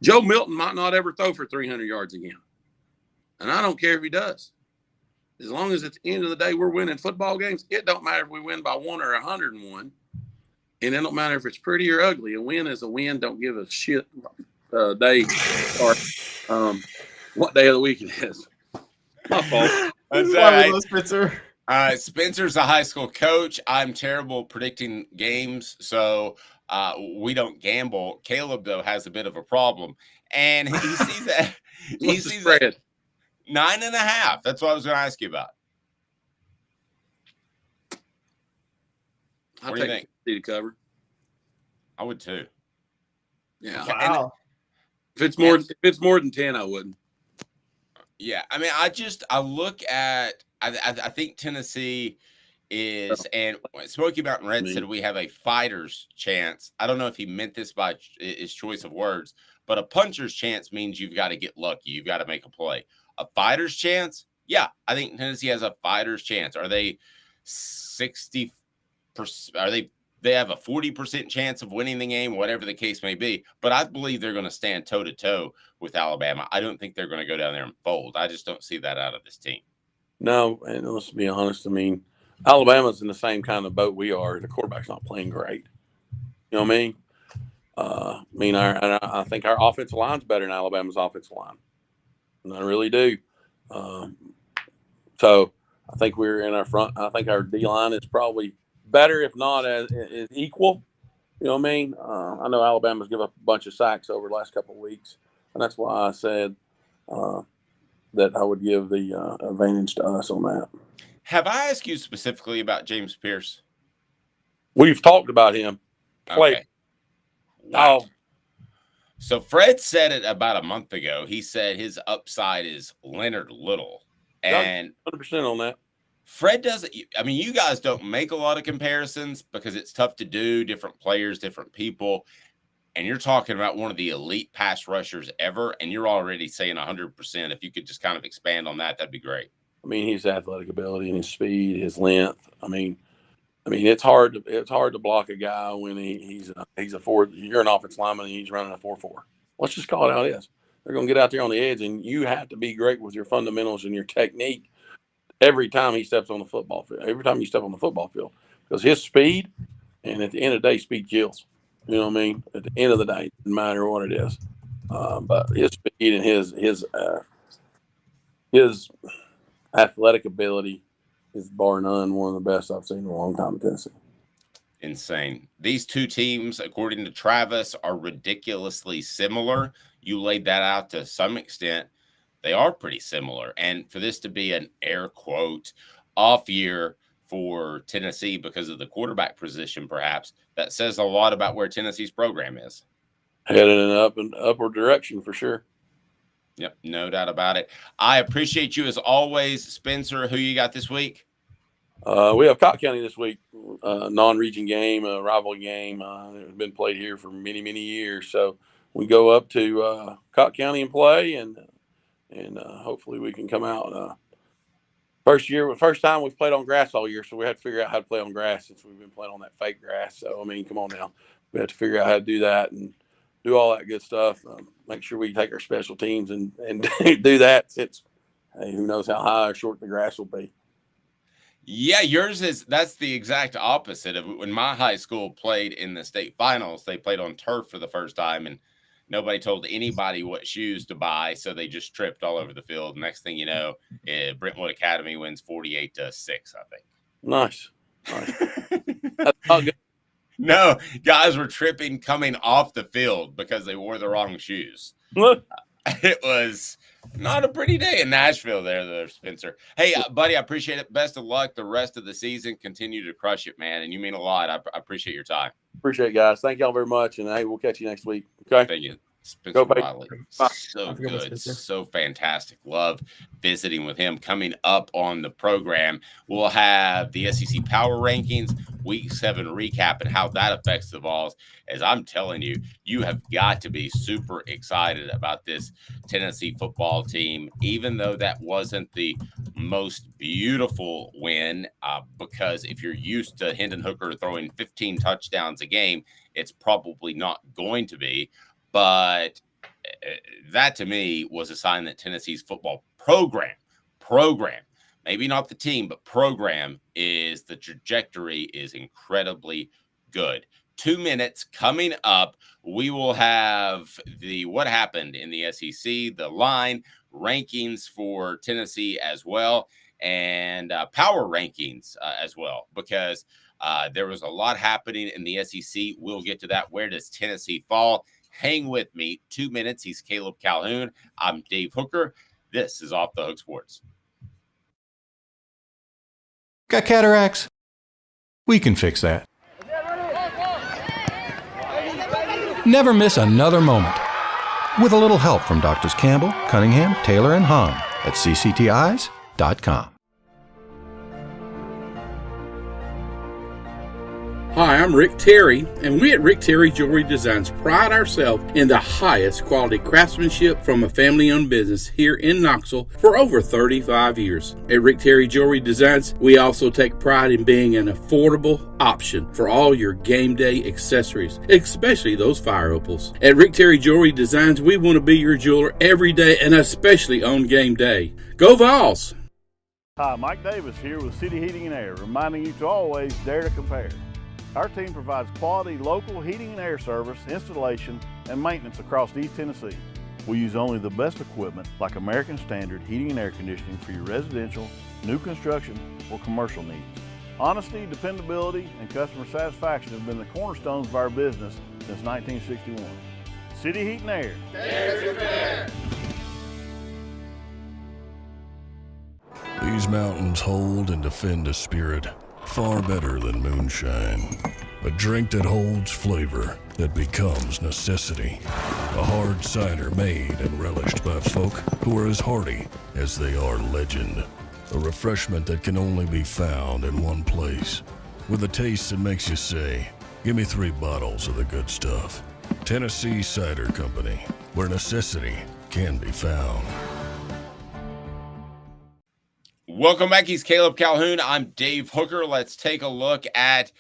Joe Milton might not ever throw for 300 yards again. And I don't care if he does. As long as at the end of the day we're winning football games, it don't matter if we win by 1 or 101. And it don't matter if it's pretty or ugly. A win is a win. Don't give a shit day or what day of the week it is. My fault. That's all why we right. love Spencer. Spencer's a high school coach. I'm terrible predicting games, so we don't gamble. Caleb, though, has a bit of a problem, and he sees that. He What's the sees spread? that 9.5. That's what I was going to ask you about. I'll What do you take think? Tennessee to cover. I would too. Yeah. Wow. If it's more than 10, I wouldn't. Yeah, I mean, I look at. I think Tennessee is, and Smoky Mountain Red said we have a fighter's chance. I don't know if he meant this by his choice of words, but a puncher's chance means you've got to get lucky. You've got to make a play. A fighter's chance, yeah, I think Tennessee has a fighter's chance. Are they 60%? Are they have a 40% chance of winning the game, whatever the case may be. But I believe they're going to stand toe-to-toe with Alabama. I don't think they're going to go down there and fold. I just don't see that out of this team. No, and let's be honest. I mean, Alabama's in the same kind of boat we are. The quarterback's not playing great. You know what I mean? I think our offensive line's better than Alabama's offensive line. And I really do. So I think we're in our front. I think our D-line is probably better, if not as equal. You know what I mean? I know Alabama's given up a bunch of sacks over the last couple of weeks, and that's why I said that I would give the advantage to us on that. Have I asked you specifically about James Pierce? We've talked about him. Okay. Wow. Oh, So Fred said it about a month ago. He said his upside is Leonard Little. And 100% on that. Fred doesn't. I mean, you guys don't make a lot of comparisons because it's tough to do. Different players, different people. And you're talking about one of the elite pass rushers ever, and you're already saying 100%. If you could just kind of expand on that, that'd be great. I mean, his athletic ability and his speed, his length. I mean, it's hard to block a guy when he's a 4. You're an offensive lineman and he's running a 4.4. Let's just call it how it is. They're going to get out there on the edge, and you have to be great with your fundamentals and your technique every time he steps on the football field. Every time you step on the football field, because his speed, and at the end of the day, speed kills. You know what I mean? At the end of the day, no matter what it is, but his speed and his athletic ability is bar none one of the best I've seen in a long time in Tennessee. Insane. These two teams, according to Travis, are ridiculously similar. You laid that out to some extent. They are pretty similar. And for this to be an air quote off year for Tennessee because of the quarterback position, perhaps, that says a lot about where Tennessee's program is. Headed in an upward direction for sure. Yep, no doubt about it. I appreciate you as always, Spencer. Who you got this week? We have Cotton County this week, non-region game, a rival game. It's been played here for many, many years. So we go up to Cotton County and play, and hopefully we can come out. First time we've played on grass all year, so we had to figure out how to play on grass since we've been playing on that fake grass. So, I mean, come on now. We have to figure out how to do that and do all that good stuff. Make sure we take our special teams and do that. Hey, who knows how high or short the grass will be. Yeah, that's the exact opposite of when my high school played in the state finals. They played on turf for the first time, and nobody told anybody what shoes to buy, so they just tripped all over the field. Next thing you know, Brentwood Academy wins 48-6, I think. Nice. That's not good. No, guys were tripping coming off the field because they wore the wrong shoes. It was not a pretty day in Nashville there, Spencer. Hey, buddy, I appreciate it. Best of luck the rest of the season. Continue to crush it, man, and you mean a lot. I appreciate your time. Appreciate it, guys. Thank y'all very much, and hey, we'll catch you next week. Okay? Thank you. Spencer Riley. Bye. So good. So fantastic. Love visiting with him. Coming up on the program, we'll have the SEC Power Rankings, Week 7 recap, and how that affects the Vols. As I'm telling you, you have got to be super excited about this Tennessee football team, even though that wasn't the most beautiful win, because if you're used to Hendon Hooker throwing 15 touchdowns a game, it's probably not going to be. But that to me was a sign that Tennessee's football program, maybe not the team, but program the trajectory is incredibly good. 2 minutes coming up. We will have the what happened in the SEC, the line rankings for Tennessee as well, and power rankings as well, because there was a lot happening in the SEC. We'll get to that. Where does Tennessee fall? Hang with me. 2 minutes. He's Caleb Calhoun. I'm Dave Hooker. This is Off the Hook Sports. Got cataracts? We can fix that. Never miss another moment. With a little help from Doctors Campbell, Cunningham, Taylor, and Hahn at cctis.com. Hi, I'm Rick Terry, and we at Rick Terry Jewelry Designs pride ourselves in the highest quality craftsmanship from a family-owned business here in Knoxville for over 35 years. At Rick Terry Jewelry Designs, we also take pride in being an affordable option for all your game day accessories, especially those fire opals. At Rick Terry Jewelry Designs, we want to be your jeweler every day and especially on game day. Go Vols! Hi, Mike Davis here with City Heating and Air, reminding you to always dare to compare. Our team provides quality local heating and air service, installation, and maintenance across East Tennessee. We use only the best equipment like American Standard heating and air conditioning for your residential, new construction, or commercial needs. Honesty, dependability, and customer satisfaction have been the cornerstones of our business since 1961. City Heat and Air. Dare to compare. These mountains hold and defend a spirit far better than moonshine. A drink that holds flavor, that becomes necessity. A hard cider made and relished by folk who are as hearty as they are legend. A refreshment that can only be found in one place. With a taste that makes you say, give me 3 bottles of the good stuff. Tennessee Cider Company, where necessity can be found. Welcome back. He's Caleb Calhoun. I'm Dave Hooker. Let's take a look at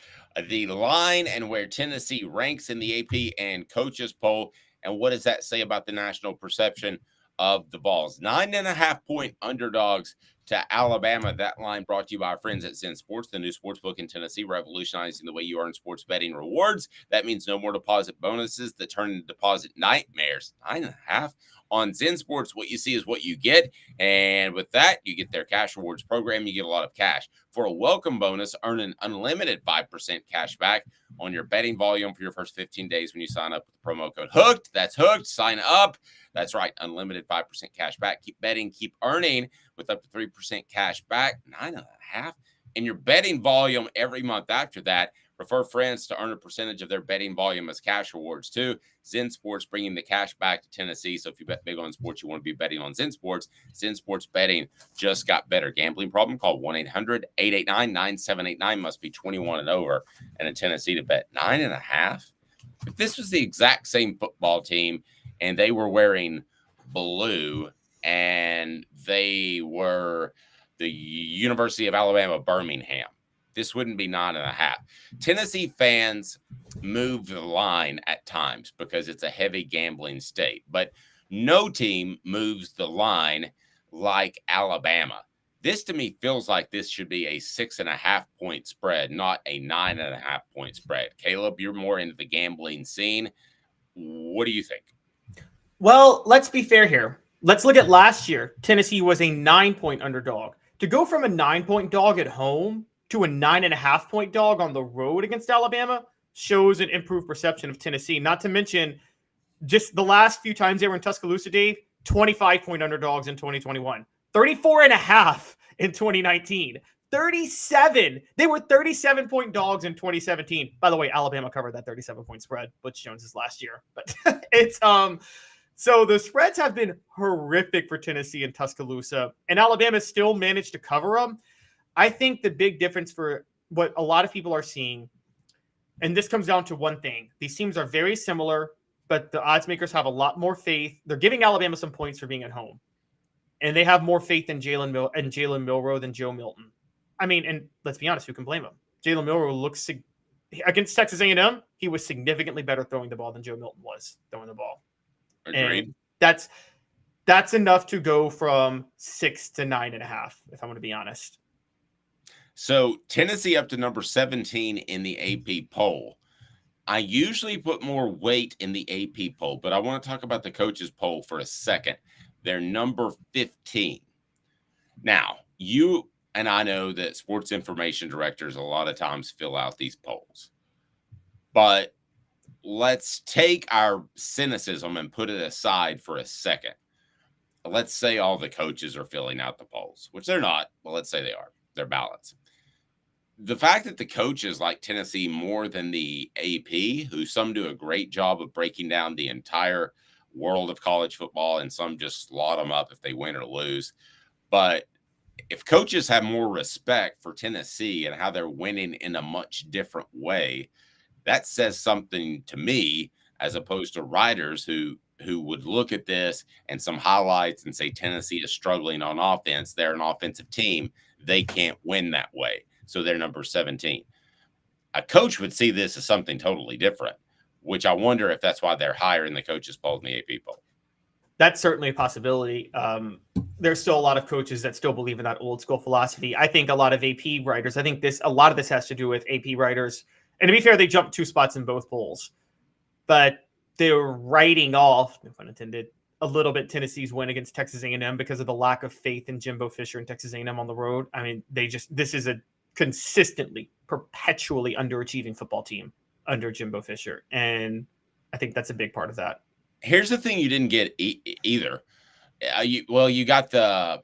the line and where Tennessee ranks in the AP and coaches poll. And what does that say about the national perception of the Vols? 9.5-point underdogs to Alabama. That line brought to you by our friends at Zen Sports, the new sportsbook in Tennessee, revolutionizing the way you earn sports betting rewards. That means no more deposit bonuses that turn into deposit nightmares. 9.5 on Zen Sports. What you see is what you get. And with that, you get their cash rewards program. You get a lot of cash. For a welcome bonus, earn an unlimited 5% cash back on your betting volume for your first 15 days when you sign up with the promo code HOOKED. That's HOOKED. Sign up. That's right. Unlimited 5% cash back. Keep betting. Keep earning with up to 3% cash back. 9.5. And your betting volume every month after that. Refer friends to earn a percentage of their betting volume as cash rewards too. Zen Sports bringing the cash back to Tennessee. So if you bet big on sports, you want to be betting on Zen Sports. Zen Sports betting just got better. Gambling problem? Call 1-800-889-9789. Must be 21 and over. And in Tennessee to bet 9.5. If this was the exact same football team and they were wearing blue and they were the University of Alabama, Birmingham, this wouldn't be 9.5. Tennessee fans move the line at times because it's a heavy gambling state, but no team moves the line like Alabama. This to me feels like this should be a 6.5-point spread, not a 9.5-point spread. Caleb, you're more into the gambling scene. What do you think? Well, let's be fair here. Let's look at last year. Tennessee was a 9-point underdog. To go from a 9-point dog at home to a 9.5-point dog on the road against Alabama shows an improved perception of Tennessee. Not to mention, just the last few times they were in Tuscaloosa, Dave, 25-point underdogs in 2021, 34.5 in 2019, 37. They were 37-point dogs in 2017. By the way, Alabama covered that 37-point spread. Butch Jones's last year, but it's so the spreads have been horrific for Tennessee and Tuscaloosa, and Alabama still managed to cover them. I think the big difference for what a lot of people are seeing, and this comes down to one thing. These teams are very similar, but the odds makers have a lot more faith. They're giving Alabama some points for being at home, and they have more faith in Jalen Milroe than Joe Milton. I mean, and let's be honest, who can blame him? Jalen Milroe looks against Texas A&M. He was significantly better throwing the ball than Joe Milton was throwing the ball. Agreed. And that's enough to go from 6 to 9.5, if I'm going to be honest. So Tennessee up to number 17 in the AP poll. I usually put more weight in the AP poll, but I want to talk about the coaches poll for a second. They're number 15. Now, you and I know that sports information directors a lot of times fill out these polls, but let's take our cynicism and put it aside for a second. Let's say all the coaches are filling out the polls, which they're not. Well, let's say they are. They're ballots. The fact that the coaches like Tennessee more than the AP, who some do a great job of breaking down the entire world of college football and some just slot them up if they win or lose. But if coaches have more respect for Tennessee and how they're winning in a much different way, that says something to me, as opposed to writers who would look at this and some highlights and say Tennessee is struggling on offense. They're an offensive team. They can't win that way. So they're number 17. A coach would see this as something totally different, which I wonder if that's why they're higher in the coaches poll than the AP poll. That's certainly a possibility. There's still a lot of coaches that still believe in that old school philosophy. I think a lot of AP writers, a lot of this has to do with AP writers. And to be fair, they jumped 2 spots in both polls, but they're writing off, no pun intended, a little bit Tennessee's win against Texas A&M because of the lack of faith in Jimbo Fisher and Texas A&M on the road. I mean, this is a consistently, perpetually underachieving football team under Jimbo Fisher. And I think that's a big part of that. Here's the thing you didn't get either. You got the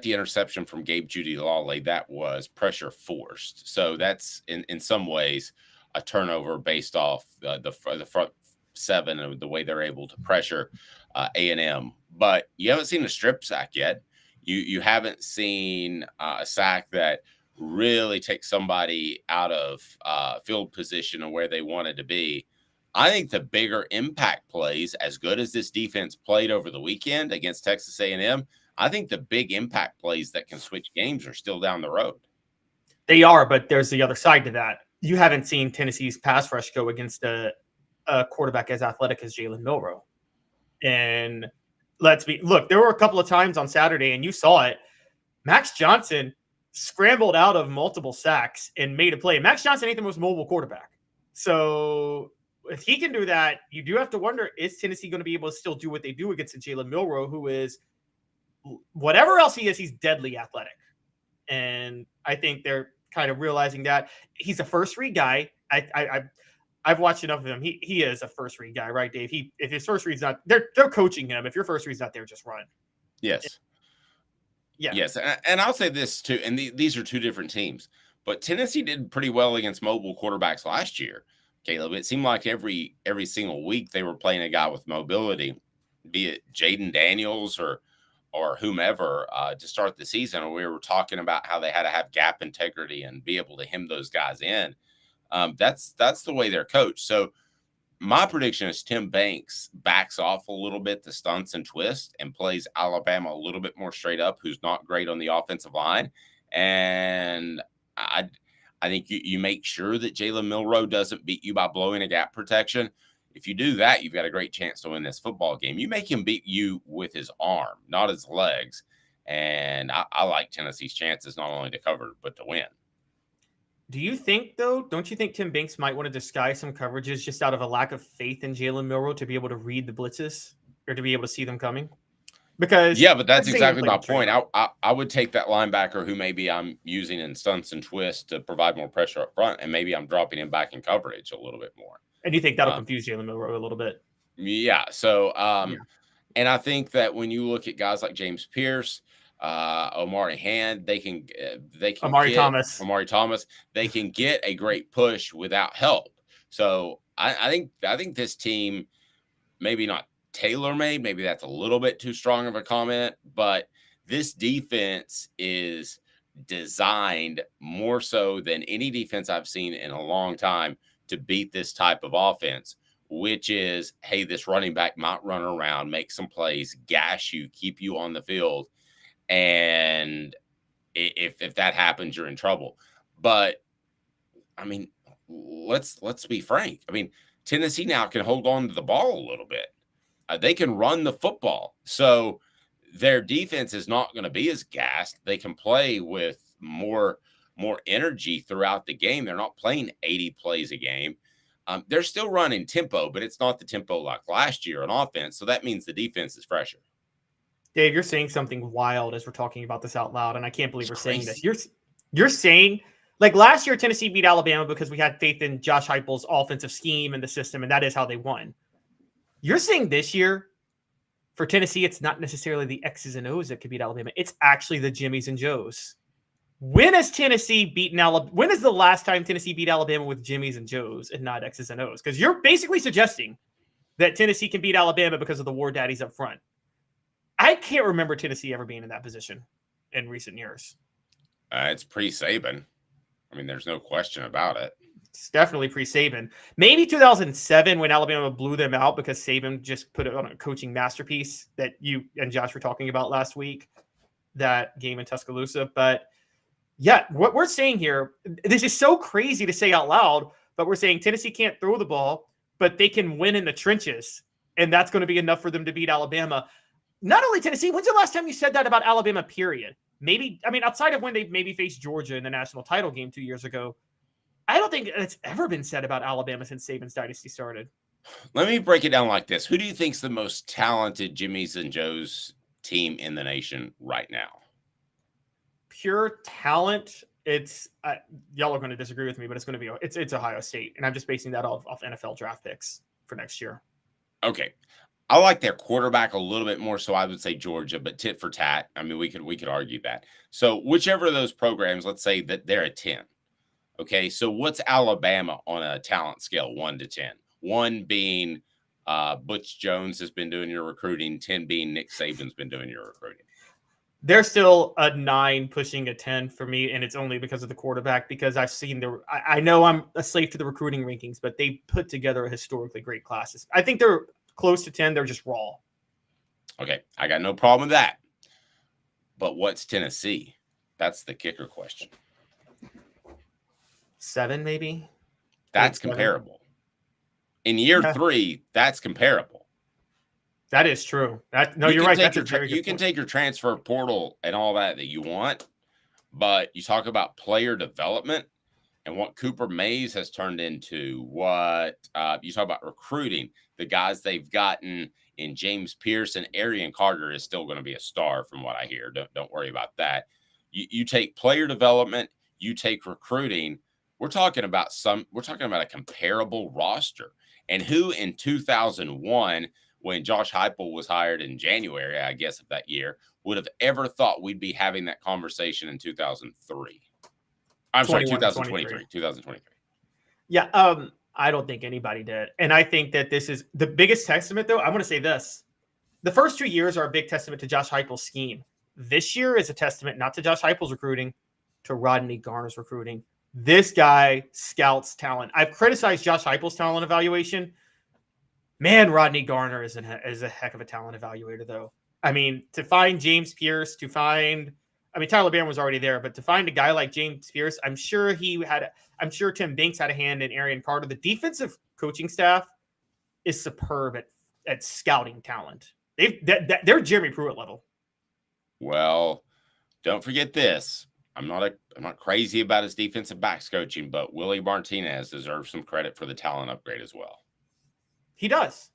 interception from Gabe Judy Lawley. That was pressure forced. So that's in some ways a turnover based off the front 7 and the way they're able to pressure A&M. But you haven't seen a strip sack yet. You haven't seen a sack that really takes somebody out of field position or where they wanted to be. I think the bigger impact plays, as good as this defense played over the weekend against Texas A&M, I think the big impact plays that can switch games are still down the road. They are, but there's the other side to that. You haven't seen Tennessee's pass rush go against a quarterback as athletic as Jalen Milroe. And look, there were a couple of times on Saturday, and you saw it. Max Johnson scrambled out of multiple sacks and made a play. Max Johnson ain't the most mobile quarterback. So if he can do that, you do have to wonder, is Tennessee going to be able to still do what they do against a Jalen Milroe, who is, whatever else he is, he's deadly athletic. And I think they're kind of realizing that. He's a first-read guy. I've watched enough of him. He is a first-read guy, right, Dave? If his first read's not, they're coaching him. If your first read's not there, just run. Yes. Yeah. Yes. And I'll say this too, and these are 2 different teams, but Tennessee did pretty well against mobile quarterbacks last year, Caleb. It seemed like every single week they were playing a guy with mobility, be it Jaden Daniels or whomever to start the season. We were talking about how they had to have gap integrity and be able to hem those guys in. That's the way they're coached. So my prediction is Tim Banks backs off a little bit the stunts and twists and plays Alabama a little bit more straight up, who's not great on the offensive line. And I think you make sure that Jalen Milroe doesn't beat you by blowing a gap protection. If you do that, you've got a great chance to win this football game. You make him beat you with his arm, not his legs. And I like Tennessee's chances not only to cover, but to win. Do you think, though, don't you think Tim Banks might want to disguise some coverages just out of a lack of faith in Jalen Milroe to be able to read the blitzes or to be able to see them coming? Because but that's exactly my point. I would take that linebacker who maybe I'm using in stunts and twists to provide more pressure up front, and maybe I'm dropping him back in coverage a little bit more. And you think that'll confuse Jalen Milroe a little bit? Yeah. So, and I think that when you look at guys like James Pierce, Omari Hand, they can Amari Thomas, they can get a great push without help. So I think this team, maybe not tailor-made, maybe that's a little bit too strong of a comment, but this defense is designed more so than any defense I've seen in a long time to beat this type of offense, which is, hey, this running back might run around, make some plays, gash you, keep you on the field. And if that happens, you're in trouble. But I mean, let's be frank. I mean, Tennessee now can hold on to the ball a little bit. They can run the football. So their defense is not going to be as gassed. They can play with more energy throughout the game. They're not playing 80 plays a game. They're still running tempo, but it's not the tempo like last year on offense. So that means the defense is fresher. Dave, you're saying something wild as we're talking about this out loud, and I can't believe It's we're crazy. saying this. You're saying, like last year, Tennessee beat Alabama because we had faith in Josh Heupel's offensive scheme and the system, and that is how they won. You're saying this year, for Tennessee, it's not necessarily the X's and O's that could beat Alabama. It's actually the Jimmies and Joes. When has Tennessee beaten Alabama? When is the last time Tennessee beat Alabama with Jimmies and Joes and not X's and O's? Because you're basically suggesting that Tennessee can beat Alabama because of the War Daddies up front. I can't remember Tennessee ever being in that position in recent years. It's pre-Saban. I mean, there's no question about it. It's definitely pre-Saban. Maybe 2007 when Alabama blew them out because Saban just put it on a coaching masterpiece that you and Josh were talking about last week, that game in Tuscaloosa. But yeah, what we're saying here, this is so crazy to say out loud, but we're saying Tennessee can't throw the ball, but they can win in the trenches. And that's going to be enough for them to beat Alabama. Not only Tennessee, when's the last time you said that about Alabama, period? Maybe, I mean, outside of when they maybe faced Georgia in the national title game 2 years ago, I don't think it's ever been said about Alabama since Saban's dynasty started. Let me break it down like this. Who do you think's the most talented Jimmy's and Joe's team in the nation right now? Pure talent. It's y'all are going to disagree with me, but it's Ohio State, and I'm just basing that off NFL draft picks for next year. Okay. I like their quarterback a little bit more, so I would say Georgia, but tit for tat. I mean, we could argue that. So whichever of those programs, let's say that they're a 10. Okay, so what's Alabama on a talent scale 1 to 10? 1 being Butch Jones has been doing your recruiting, 10 being Nick Saban's been doing your recruiting. They're still a 9 pushing a 10 for me, and it's only because of the quarterback, because I've seen I know I'm a slave to the recruiting rankings, but they put together a historically great classes. I think they're close to 10. They're just raw. Okay, I got no problem with that. But what's Tennessee? That's the kicker question. 7, maybe? That's comparable. In year 3, that's comparable. That is true. You're right. That's you can take your transfer portal and all that you want, but you talk about player development and what Cooper Mays has turned into, what you talk about recruiting, the guys they've gotten in James Pierce and Arian Carter is still going to be a star from what I hear. Don't worry about that. You take player development, you take recruiting. We're talking about a comparable roster. And who in 2001, when Josh Heupel was hired in January, I guess, of that year, would have ever thought we'd be having that conversation in 2003? I'm sorry, 2023. 2023. Yeah, I don't think anybody did. And I think that this is the biggest testament, though. I'm going to say this. The first 2 years are a big testament to Josh Heupel's scheme. This year is a testament not to Josh Heupel's recruiting, to Rodney Garner's recruiting. This guy scouts talent. I've criticized Josh Heupel's talent evaluation. Man, Rodney Garner is a heck of a talent evaluator, though. I mean, to find James Pierce, Tyler Baron was already there, but to find a guy like James Pierce, I'm sure Tim Banks had a hand in Arian Carter. The defensive coaching staff is superb at scouting talent. They're Jeremy Pruitt level. Well, don't forget this. I'm not crazy about his defensive backs coaching, but Willie Martinez deserves some credit for the talent upgrade as well. He does.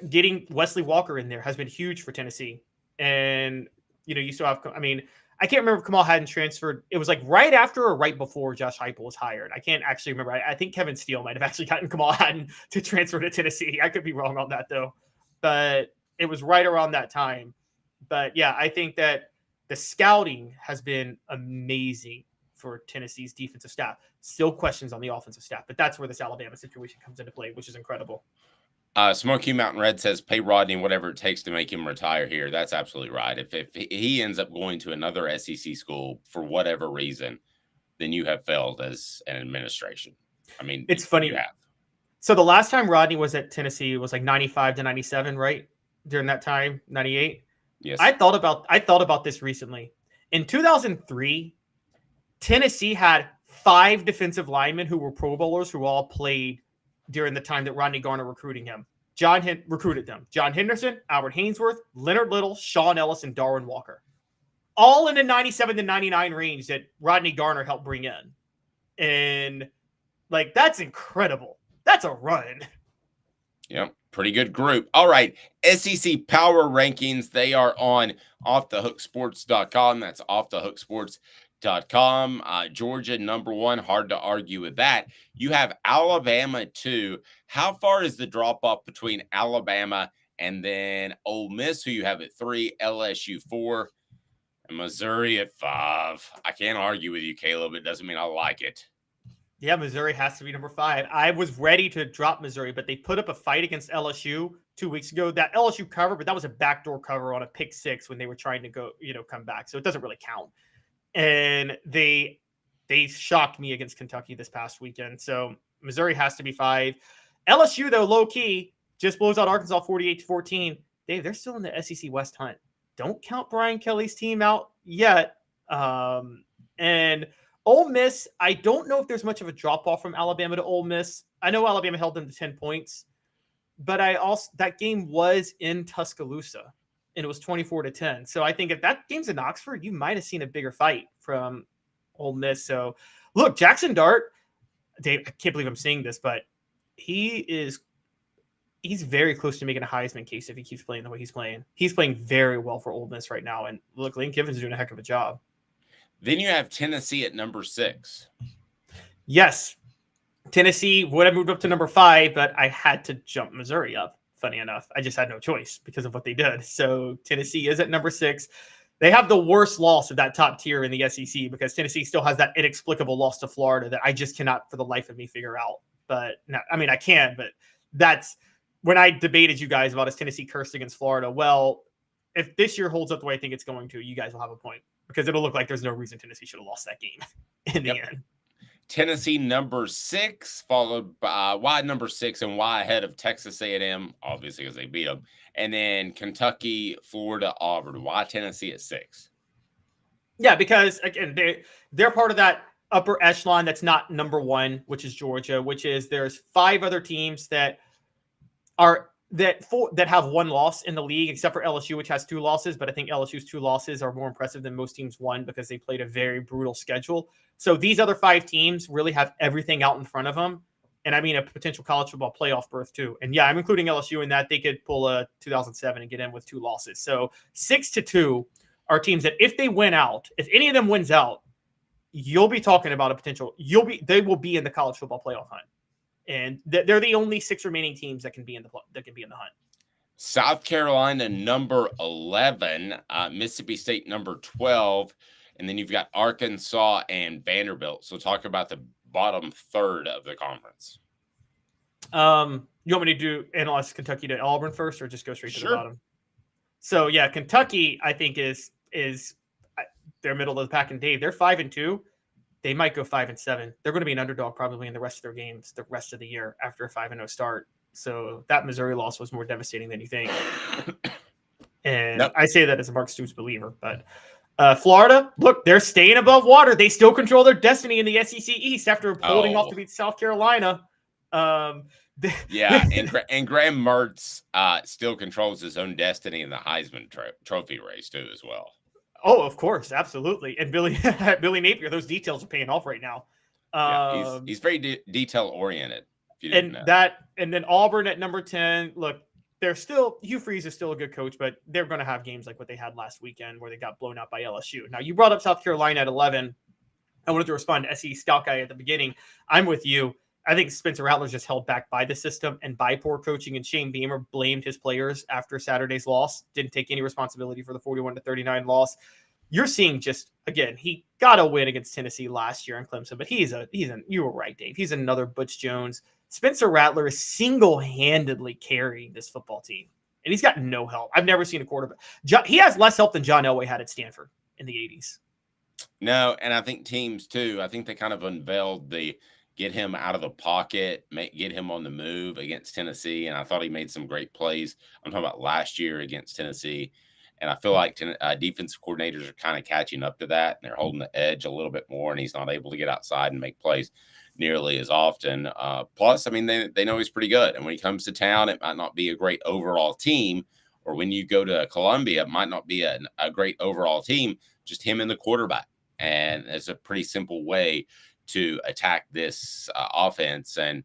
Getting Wesley Walker in there has been huge for Tennessee. And, you still have, I can't remember if Kamal Hadden transferred. It was like right after or right before Josh Heupel was hired. I can't actually remember. I think Kevin Steele might have actually gotten Kamal Hadden to transfer to Tennessee. I could be wrong on that, though. But it was right around that time. But, yeah, I think that the scouting has been amazing for Tennessee's defensive staff. Still questions on the offensive staff, but that's where this Alabama situation comes into play, which is incredible. Smoky Mountain Red says, pay Rodney whatever it takes to make him retire here. That's absolutely right. If he ends up going to another SEC school for whatever reason, then you have failed as an administration. I mean, it's funny. So the last time Rodney was at Tennessee was like 95 to 97, right? During that time, 98. Yes. I thought about this recently. In 2003, Tennessee had 5 defensive linemen who were Pro Bowlers who all played during the time that Rodney Garner recruited them. John Henderson, Albert Hainsworth, Leonard Little, Sean Ellis, and Darwin Walker. All in the 97 to 99 range that Rodney Garner helped bring in. And Like, that's incredible. That's a run. Yep, pretty good group. All right, SEC Power Rankings. They are on offthehooksports.com. That's offthehooksports.com. Georgia, number 1. Hard to argue with that. You have Alabama, 2. How far is the drop-off between Alabama and then Ole Miss, who you have at 3, LSU 4, and Missouri at 5? I can't argue with you, Caleb. It doesn't mean I like it. Yeah, Missouri has to be number 5. I was ready to drop Missouri, but they put up a fight against LSU 2 weeks ago. That LSU cover, but that was a backdoor cover on a pick 6 when they were trying to go, come back. So it doesn't really count. And they shocked me against Kentucky this past weekend. So Missouri has to be 5. LSU, though, low key, just blows out Arkansas 48-14. They're still in the SEC West hunt. Don't count Brian Kelly's team out yet. And Ole Miss, I don't know if there's much of a drop-off from Alabama to Ole Miss. I know Alabama held them to 10 points, but that game was in Tuscaloosa, and it was 24-10. So I think if that game's in Oxford, you might have seen a bigger fight from Ole Miss. So, look, Jackson Dart, Dave, I can't believe I'm saying this, but he's very close to making a Heisman case if he keeps playing the way he's playing. He's playing very well for Ole Miss right now, and look, Lane Kiffin's doing a heck of a job. Then you have Tennessee at number 6. Yes. Tennessee would have moved up to number 5, but I had to jump Missouri up, funny enough. I just had no choice because of what they did. So Tennessee is at number 6. They have the worst loss of that top tier in the SEC because Tennessee still has that inexplicable loss to Florida that I just cannot for the life of me figure out. But I can, but that's when I debated you guys about is Tennessee cursed against Florida. Well, if this year holds up the way I think it's going to, you guys will have a point. Because it'll look like there's no reason Tennessee should have lost that game in the end. Tennessee number 6, followed by why number 6 and why ahead of Texas A&M, obviously because they beat them, and then Kentucky, Florida, Auburn. Why Tennessee at 6? Yeah, because again they're part of that upper echelon that's not number 1, which is Georgia. Which is there's 5 other teams that have 1 loss in the league, except for LSU, which has 2 losses. But I think LSU's 2 losses are more impressive than most teams' 1 because they played a very brutal schedule. So these other 5 teams really have everything out in front of them. And I mean, a potential college football playoff berth too. And yeah, I'm including LSU in that. They could pull a 2007 and get in with 2 losses. So 6-2 are teams that if they win out, if any of them wins out, you'll be talking about a potential. They will be in the college football playoff hunt. And they're the only 6 remaining teams that can be in the hunt. South Carolina number 11, Mississippi State number 12, and then you've got Arkansas and Vanderbilt. So talk about the bottom third of the conference. You want me to analyze Kentucky to Auburn first, or just go straight to the bottom? So yeah, Kentucky I think is they're middle of the pack, and Dave, they're 5-2. They might go 5-7. They're going to be an underdog probably in the rest of their games the rest of the year after a 5-0 start. So that Missouri loss was more devastating than you think. And I say that as a Mark Stoops believer. But Florida, look, they're staying above water. They still control their destiny in the SEC East after holding off to beat South Carolina. And Graham Mertz still controls his own destiny in the Heisman Trophy race too, as well. Oh, of course, absolutely. And Billy Napier, those details are paying off right now. He's very detail oriented. And then Auburn at number 10. Look, Hugh Freeze is still a good coach, but they're going to have games like what they had last weekend where they got blown out by LSU. Now, you brought up South Carolina at 11. I wanted to respond to SE Scout Guy at the beginning. I'm with you. I think Spencer Rattler's just held back by the system and by poor coaching, and Shane Beamer blamed his players after Saturday's loss. Didn't take any responsibility for the 41-39 loss. You're seeing just, again, he got a win against Tennessee last year in Clemson, but you were right, Dave. He's another Butch Jones. Spencer Rattler is single-handedly carrying this football team, and he's got no help. I've never seen a quarterback. He has less help than John Elway had at Stanford in the 80s. No, and I think teams, too, I think they kind of unveiled the get him out of the pocket, get him on the move against Tennessee, and I thought he made some great plays. I'm talking about last year against Tennessee, and I feel like defensive coordinators are kind of catching up to that, and they're holding the edge a little bit more, and he's not able to get outside and make plays nearly as often. Plus, I mean, they know he's pretty good, and when he comes to town, it might not be a great overall team, or when you go to Columbia, it might not be a great overall team, just him and the quarterback, and it's a pretty simple way to attack this offense and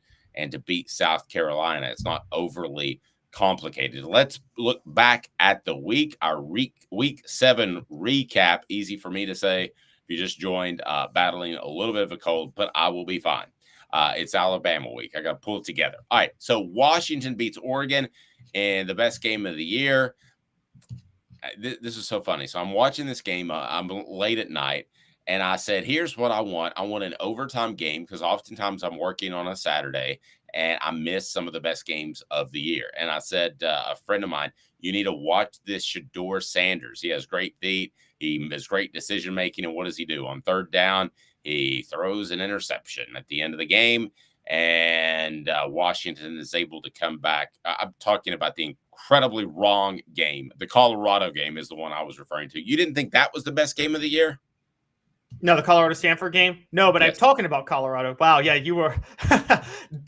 to beat South Carolina. It's not overly complicated. Let's look back at the week, our week 7 recap. Easy for me to say if you just joined, battling a little bit of a cold, but I will be fine. It's Alabama week. I got to pull it together. All right, so Washington beats Oregon in the best game of the year. This is so funny. So I'm watching this game. I'm late at night, and I said, here's what I want. I want an overtime game because oftentimes I'm working on a Saturday, and I miss some of the best games of the year. And I said, a friend of mine, you need to watch this Shedeur Sanders. He has great feet. He has great decision-making. And what does he do? On third down, he throws an interception at the end of the game, and Washington is able to come back. I'm talking about the incredibly wrong game. The Colorado game is the one I was referring to. You didn't think that was the best game of the year? No, the Colorado-Stanford game? No, but yes. I'm talking about Colorado. Wow, yeah, you were.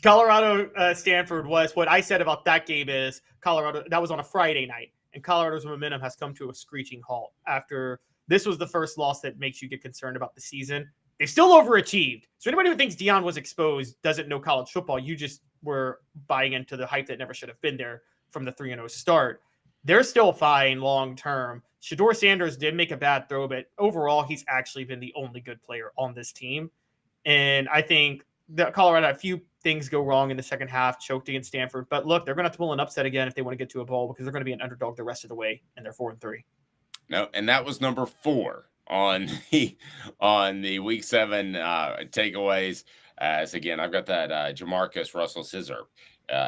Colorado-Stanford was what I said about that game is Colorado. That was on a Friday night, and Colorado's momentum has come to a screeching halt after this was the first loss that makes you get concerned about the season. They still overachieved. So anybody who thinks Deion was exposed doesn't know college football. You just were buying into the hype that never should have been there from the 3-0 start. They're still fine long-term. Shedeur Sanders did make a bad throw, but overall, he's actually been the only good player on this team. And I think that Colorado had a few things go wrong in the second half, choked against Stanford. But look, they're going to have to pull an upset again if they want to get to a bowl because they're going to be an underdog the rest of the way, and they're 4-3. No, and that was number 4 on the week 7 takeaways. As again, I've got that Jamarcus Russell scissor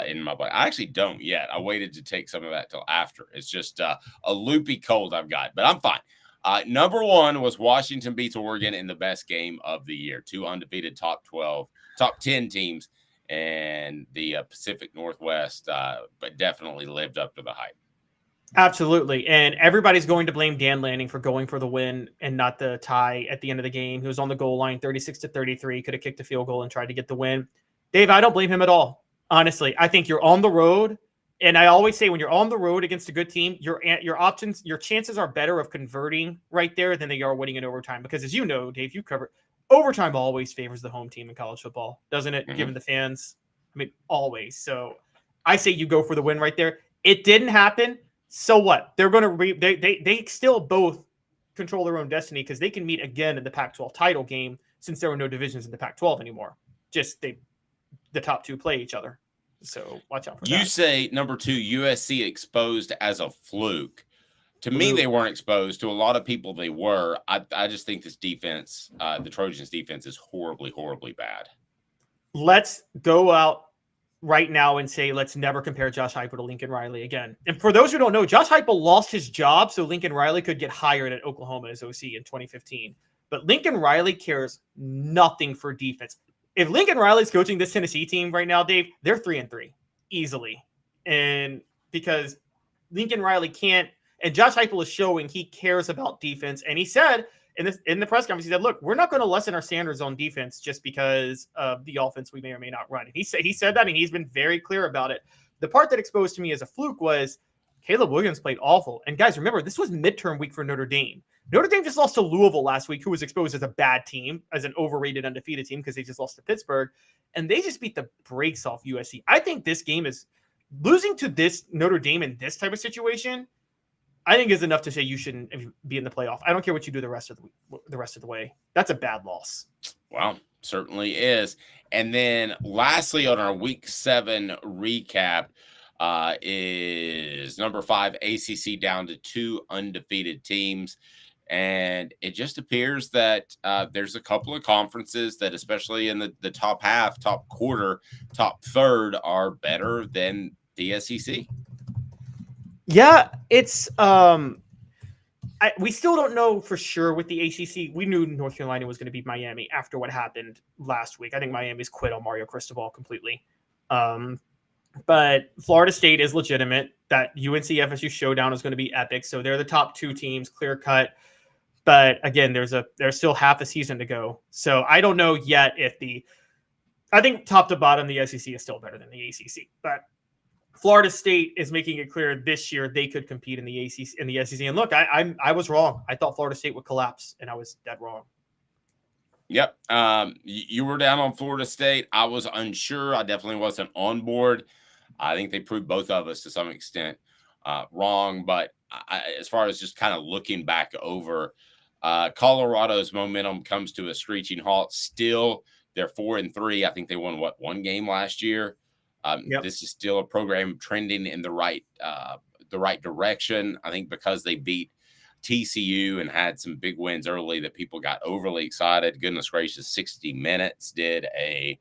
in my body. I actually don't yet. I waited to take some of that till after. It's just a loopy cold I've got, but I'm fine. Number 1 was Washington beats Oregon in the best game of the year. 2 undefeated top 10 teams and the Pacific Northwest, but definitely lived up to the hype. Absolutely. And everybody's going to blame Dan Lanning for going for the win and not the tie at the end of the game. He was on the goal line, 36-33, could have kicked a field goal and tried to get the win. Dave, I don't blame him at all. Honestly, I think you're on the road. And I always say when you're on the road against a good team, your options, your chances are better of converting right there than they are winning in overtime. Because as you know, Dave, you cover overtime always favors the home team in college football, doesn't it? Mm-hmm. Given the fans, I mean, always. So I say you go for the win right there. It didn't happen. So what? They're going to they still both control their own destiny because they can meet again in the Pac-12 title game since there were no divisions in the Pac-12 anymore. Just the top 2 play each other. So watch out for that. You say number 2 USC exposed as a fluke. To me, they weren't exposed. To a lot of people, they were. I just think this defense, the Trojans' defense, is horribly, horribly bad. Let's go out right now and say, let's never compare Josh Heupel to Lincoln Riley again. And for those who don't know, Josh Heupel lost his job so Lincoln Riley could get hired at Oklahoma as OC in 2015. But Lincoln Riley cares nothing for defense. If Lincoln Riley's coaching this Tennessee team right now, Dave, they're 3-3 easily. And because Lincoln Riley can't, and Josh Heupel is showing he cares about defense. And he said in the press conference, he said, look, we're not going to lessen our standards on defense just because of the offense we may or may not run. And he said that, and he's been very clear about it. The part that exposed to me as a fluke was Caleb Williams played awful. And guys, remember, this was midterm week for Notre Dame. Notre Dame just lost to Louisville last week, who was exposed as a bad team, as an overrated, undefeated team because they just lost to Pittsburgh. And they just beat the brakes off USC. I think this game is losing to this Notre Dame in this type of situation, I think is enough to say you shouldn't be in the playoff. I don't care what you do the rest of the way. That's a bad loss. Well, certainly is. And then lastly, on our week 7 recap is number 5 ACC down to 2 undefeated teams. And it just appears that there's a couple of conferences that, especially in the top half, top quarter, top third, are better than the SEC. Yeah, it's we still don't know for sure with the ACC. We knew North Carolina was going to beat Miami after what happened last week. I think Miami's quit on Mario Cristobal completely. But Florida State is legitimate. That UNC FSU showdown is going to be epic. So they're the top 2 teams, clear cut. But again, there's still half a season to go. So I don't know yet if I think top to bottom, the SEC is still better than the ACC. But Florida State is making it clear this year they could compete in the ACC, in the SEC. And look, I was wrong. I thought Florida State would collapse, and I was dead wrong. Yep. You were down on Florida State. I was unsure. I definitely wasn't on board. I think they proved both of us to some extent wrong. But as far as just kind of looking back over, Colorado's momentum comes to a screeching halt. Still, they're 4-3. I think they won one game last year. This is still a program trending in the right direction. I think because they beat TCU and had some big wins early that people got overly excited. Goodness gracious, 60 Minutes did a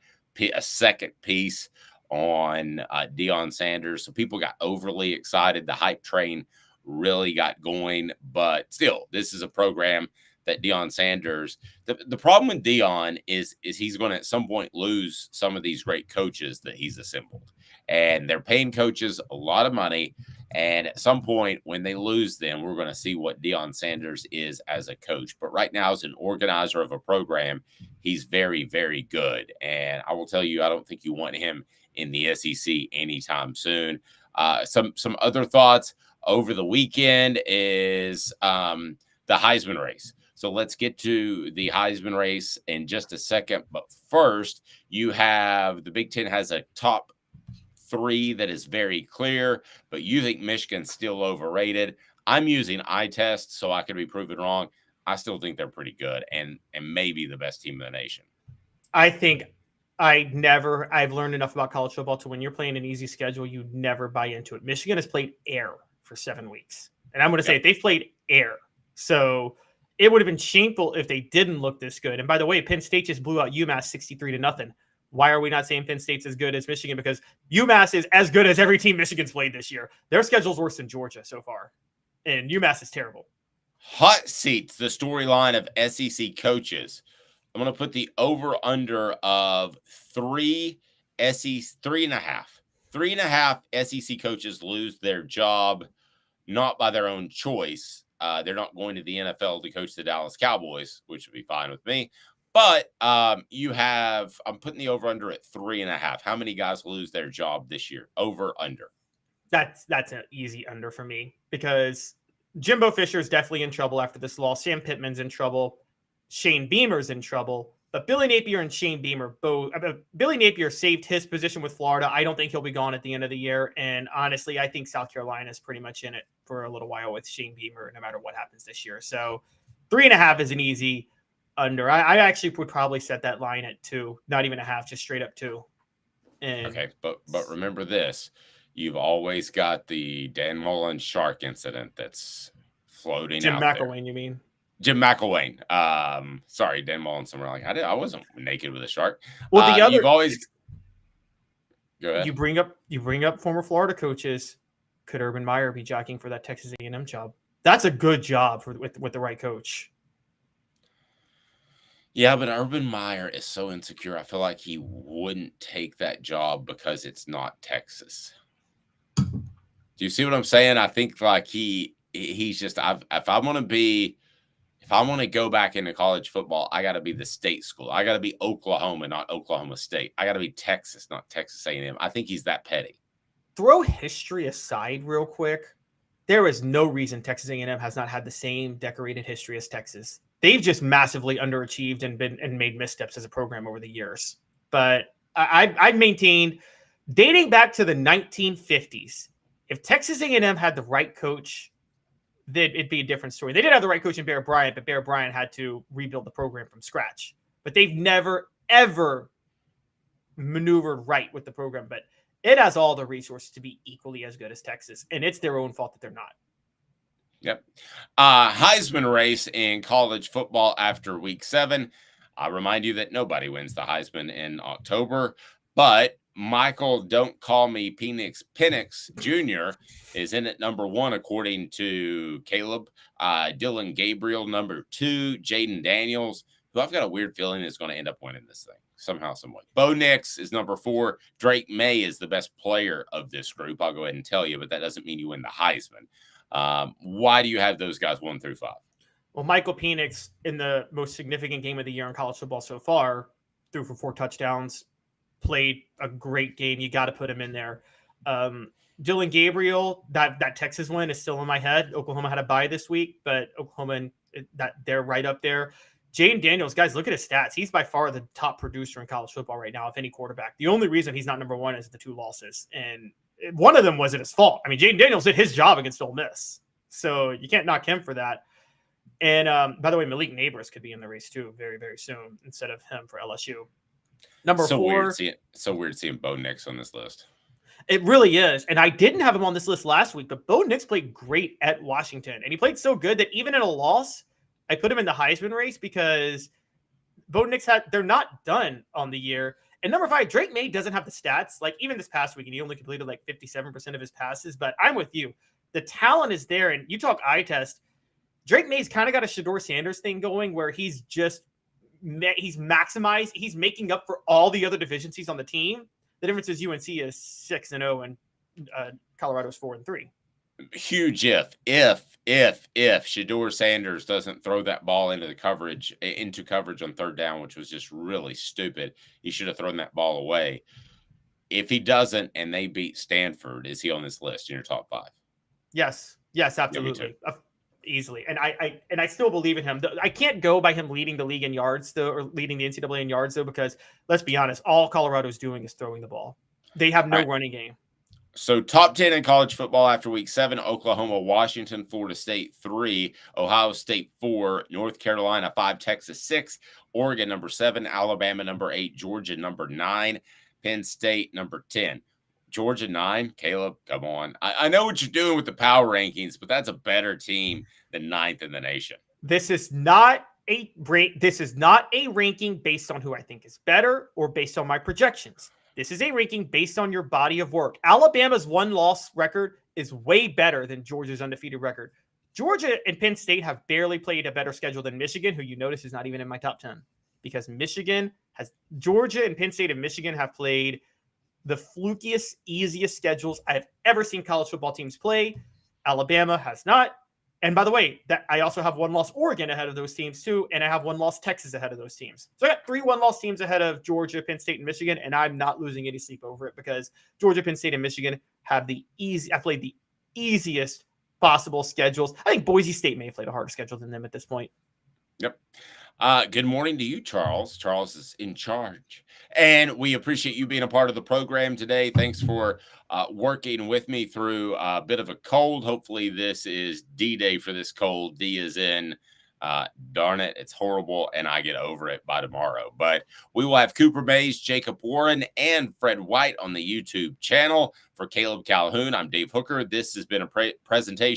second piece on Deion Sanders. So people got overly excited. The hype train really got going. But still, this is a program that Deion Sanders, the problem with Deion is he's going to at some point lose some of these great coaches that he's assembled. And they're paying coaches a lot of money. And at some point, when they lose them, we're going to see what Deion Sanders is as a coach. But right now, as an organizer of a program, he's very, very good. And I will tell you, I don't think you want him in the SEC anytime soon. Some other thoughts over the weekend is the Heisman race. So let's get to the Heisman race in just a second. But first, you have the Big Ten has a top 3 that is very clear, but you think Michigan's still overrated. I'm using eye tests, so I could be proven wrong. I still think they're pretty good and maybe the best team in the nation. I think I've learned enough about college football to when you're playing an easy schedule, you never buy into it. Michigan has played air for 7 weeks. And I'm going to say they've played air. So it would have been shameful if they didn't look this good. And by the way, Penn State just blew out UMass 63-0. Why are we not saying Penn State's as good as Michigan? Because UMass is as good as every team Michigan's played this year. Their schedule's worse than Georgia so far. And UMass is terrible. Hot seats, the storyline of SEC coaches. I'm going to put the over-under of 3.5. 3.5 SEC coaches lose their job, not by their own choice. They're not going to the NFL to coach the Dallas Cowboys, which would be fine with me. But I'm putting the over-under at 3.5. How many guys lose their job this year? Over-under. That's an easy under for me because Jimbo Fisher is definitely in trouble after this loss. Sam Pittman's in trouble. Shane Beamer's in trouble. But Billy Napier and Shane Beamer both. Billy Napier saved his position with Florida. I don't think he'll be gone at the end of the year. And honestly, I think South Carolina is pretty much in it for a little while with Shane Beamer, no matter what happens this year. So 3.5 is an easy under. I actually would probably set that line at 2, not even a half, just straight up 2. And okay, but remember this: you've always got the Dan Mullen shark incident that's floating Jim out McElwain, there. you mean? Jim McElwain. Sorry, Dan Mullen. Somewhere like I wasn't naked with a shark. Well, the other you've always go ahead. You bring up former Florida coaches. Could Urban Meyer be jockeying for that Texas A&M job? That's a good job with the right coach. Yeah, but Urban Meyer is so insecure. I feel like he wouldn't take that job because it's not Texas. Do you see what I'm saying? I think like he's just if I want to go back into college football, I got to be the state school. I got to be Oklahoma, not Oklahoma State. I got to be Texas, not Texas A&M. I think he's that petty. Throw history aside real quick. There is no reason Texas A&M has not had the same decorated history as Texas. They've just massively underachieved and made missteps as a program over the years. But I've maintained, dating back to the 1950s, if Texas A&M had the right coach, it'd be a different story. They did have the right coach in Bear Bryant, but Bear Bryant had to rebuild the program from scratch. But they've never, ever maneuvered right with the program. But it has all the resources to be equally as good as Texas, and it's their own fault that they're not. Yep. Heisman race in college football after week 7. I remind you that nobody wins the Heisman in October, but Michael, don't call me Penix Jr. is in at number 1, according to Caleb. Dylan Gabriel, number 2. Jaden Daniels, who I've got a weird feeling is going to end up winning this thing somehow, some way. Bo Nix is number 4. Drake May is the best player of this group. I'll go ahead and tell you, but that doesn't mean you win the Heisman. Why do you have those guys 1 through 5? Well, Michael Penix, in the most significant game of the year in college football so far, threw for 4 touchdowns, played a great game. You got to put him in there. Dylan Gabriel, that Texas win is still in my head. Oklahoma had a bye this week, but Oklahoma, they're right up there. Jaden Daniels, guys, look at his stats. He's by far the top producer in college football right now of any quarterback. The only reason he's not number one is the 2 losses. And one of them wasn't his fault. I mean, Jaden Daniels did his job against Ole Miss. So you can't knock him for that. And by the way, Malik Neighbors could be in the race too very, very soon instead of him for LSU. Number 4. So weird seeing Bo Nix on this list. It really is. And I didn't have him on this list last week, but Bo Nix played great at Washington. And he played so good that even in a loss, I put him in the Heisman race because Bo Nix they're not done on the year. And number 5, Drake May doesn't have the stats. Like even this past week, and he only completed like 57% of his passes. But I'm with you. The talent is there. And you talk eye test. Drake May's kind of got a Shedeur Sanders thing going where he's maximized. He's making up for all the other deficiencies on the team. The difference is UNC is 6-0 and Colorado's 4-3. Huge if Shedeur Sanders doesn't throw that ball into coverage on third down, which was just really stupid. He should have thrown that ball away. If he doesn't and they beat Stanford, is he on this list in your top 5? Yes, absolutely. Yeah, easily. And I still believe in him. I can't go by him leading the league in yards though, or leading the NCAA in yards though, because let's be honest, all Colorado's doing is throwing the ball. They have no running game. So top 10 in college football after week 7, Oklahoma, Washington, Florida State 3, Ohio State 4, North Carolina 5, Texas 6, Oregon number 7, Alabama number 8, Georgia number 9, Penn State number 10. Georgia 9, Caleb, come on. I know what you're doing with the power rankings, but that's a better team than 9th in the nation. This is not a ranking based on who I think is better or based on my projections. This is a ranking based on your body of work. Alabama's 1-loss record is way better than Georgia's undefeated record. Georgia and Penn State have barely played a better schedule than Michigan, who you notice is not even in my top 10, because Georgia and Penn State and Michigan have played the flukiest, easiest schedules I've ever seen college football teams play. Alabama has not. And by the way, that I also have 1-loss Oregon ahead of those teams too, and I have 1-loss Texas ahead of those teams. So I got 3 1-loss teams ahead of Georgia, Penn State, and Michigan, and I'm not losing any sleep over it because Georgia, Penn State, and Michigan have played the easiest possible schedules. I think Boise State may have played a harder schedule than them at this point. Yep. Good morning to you, Charles. Charles is in charge. And we appreciate you being a part of the program today. Thanks for working with me through a bit of a cold. Hopefully this is D-Day for this cold. D is in, darn it, it's horrible, and I get over it by tomorrow. But we will have Cooper Mays, Jacob Warren, and Fred White on the YouTube channel. For Caleb Calhoun, I'm Dave Hooker. This has been a presentation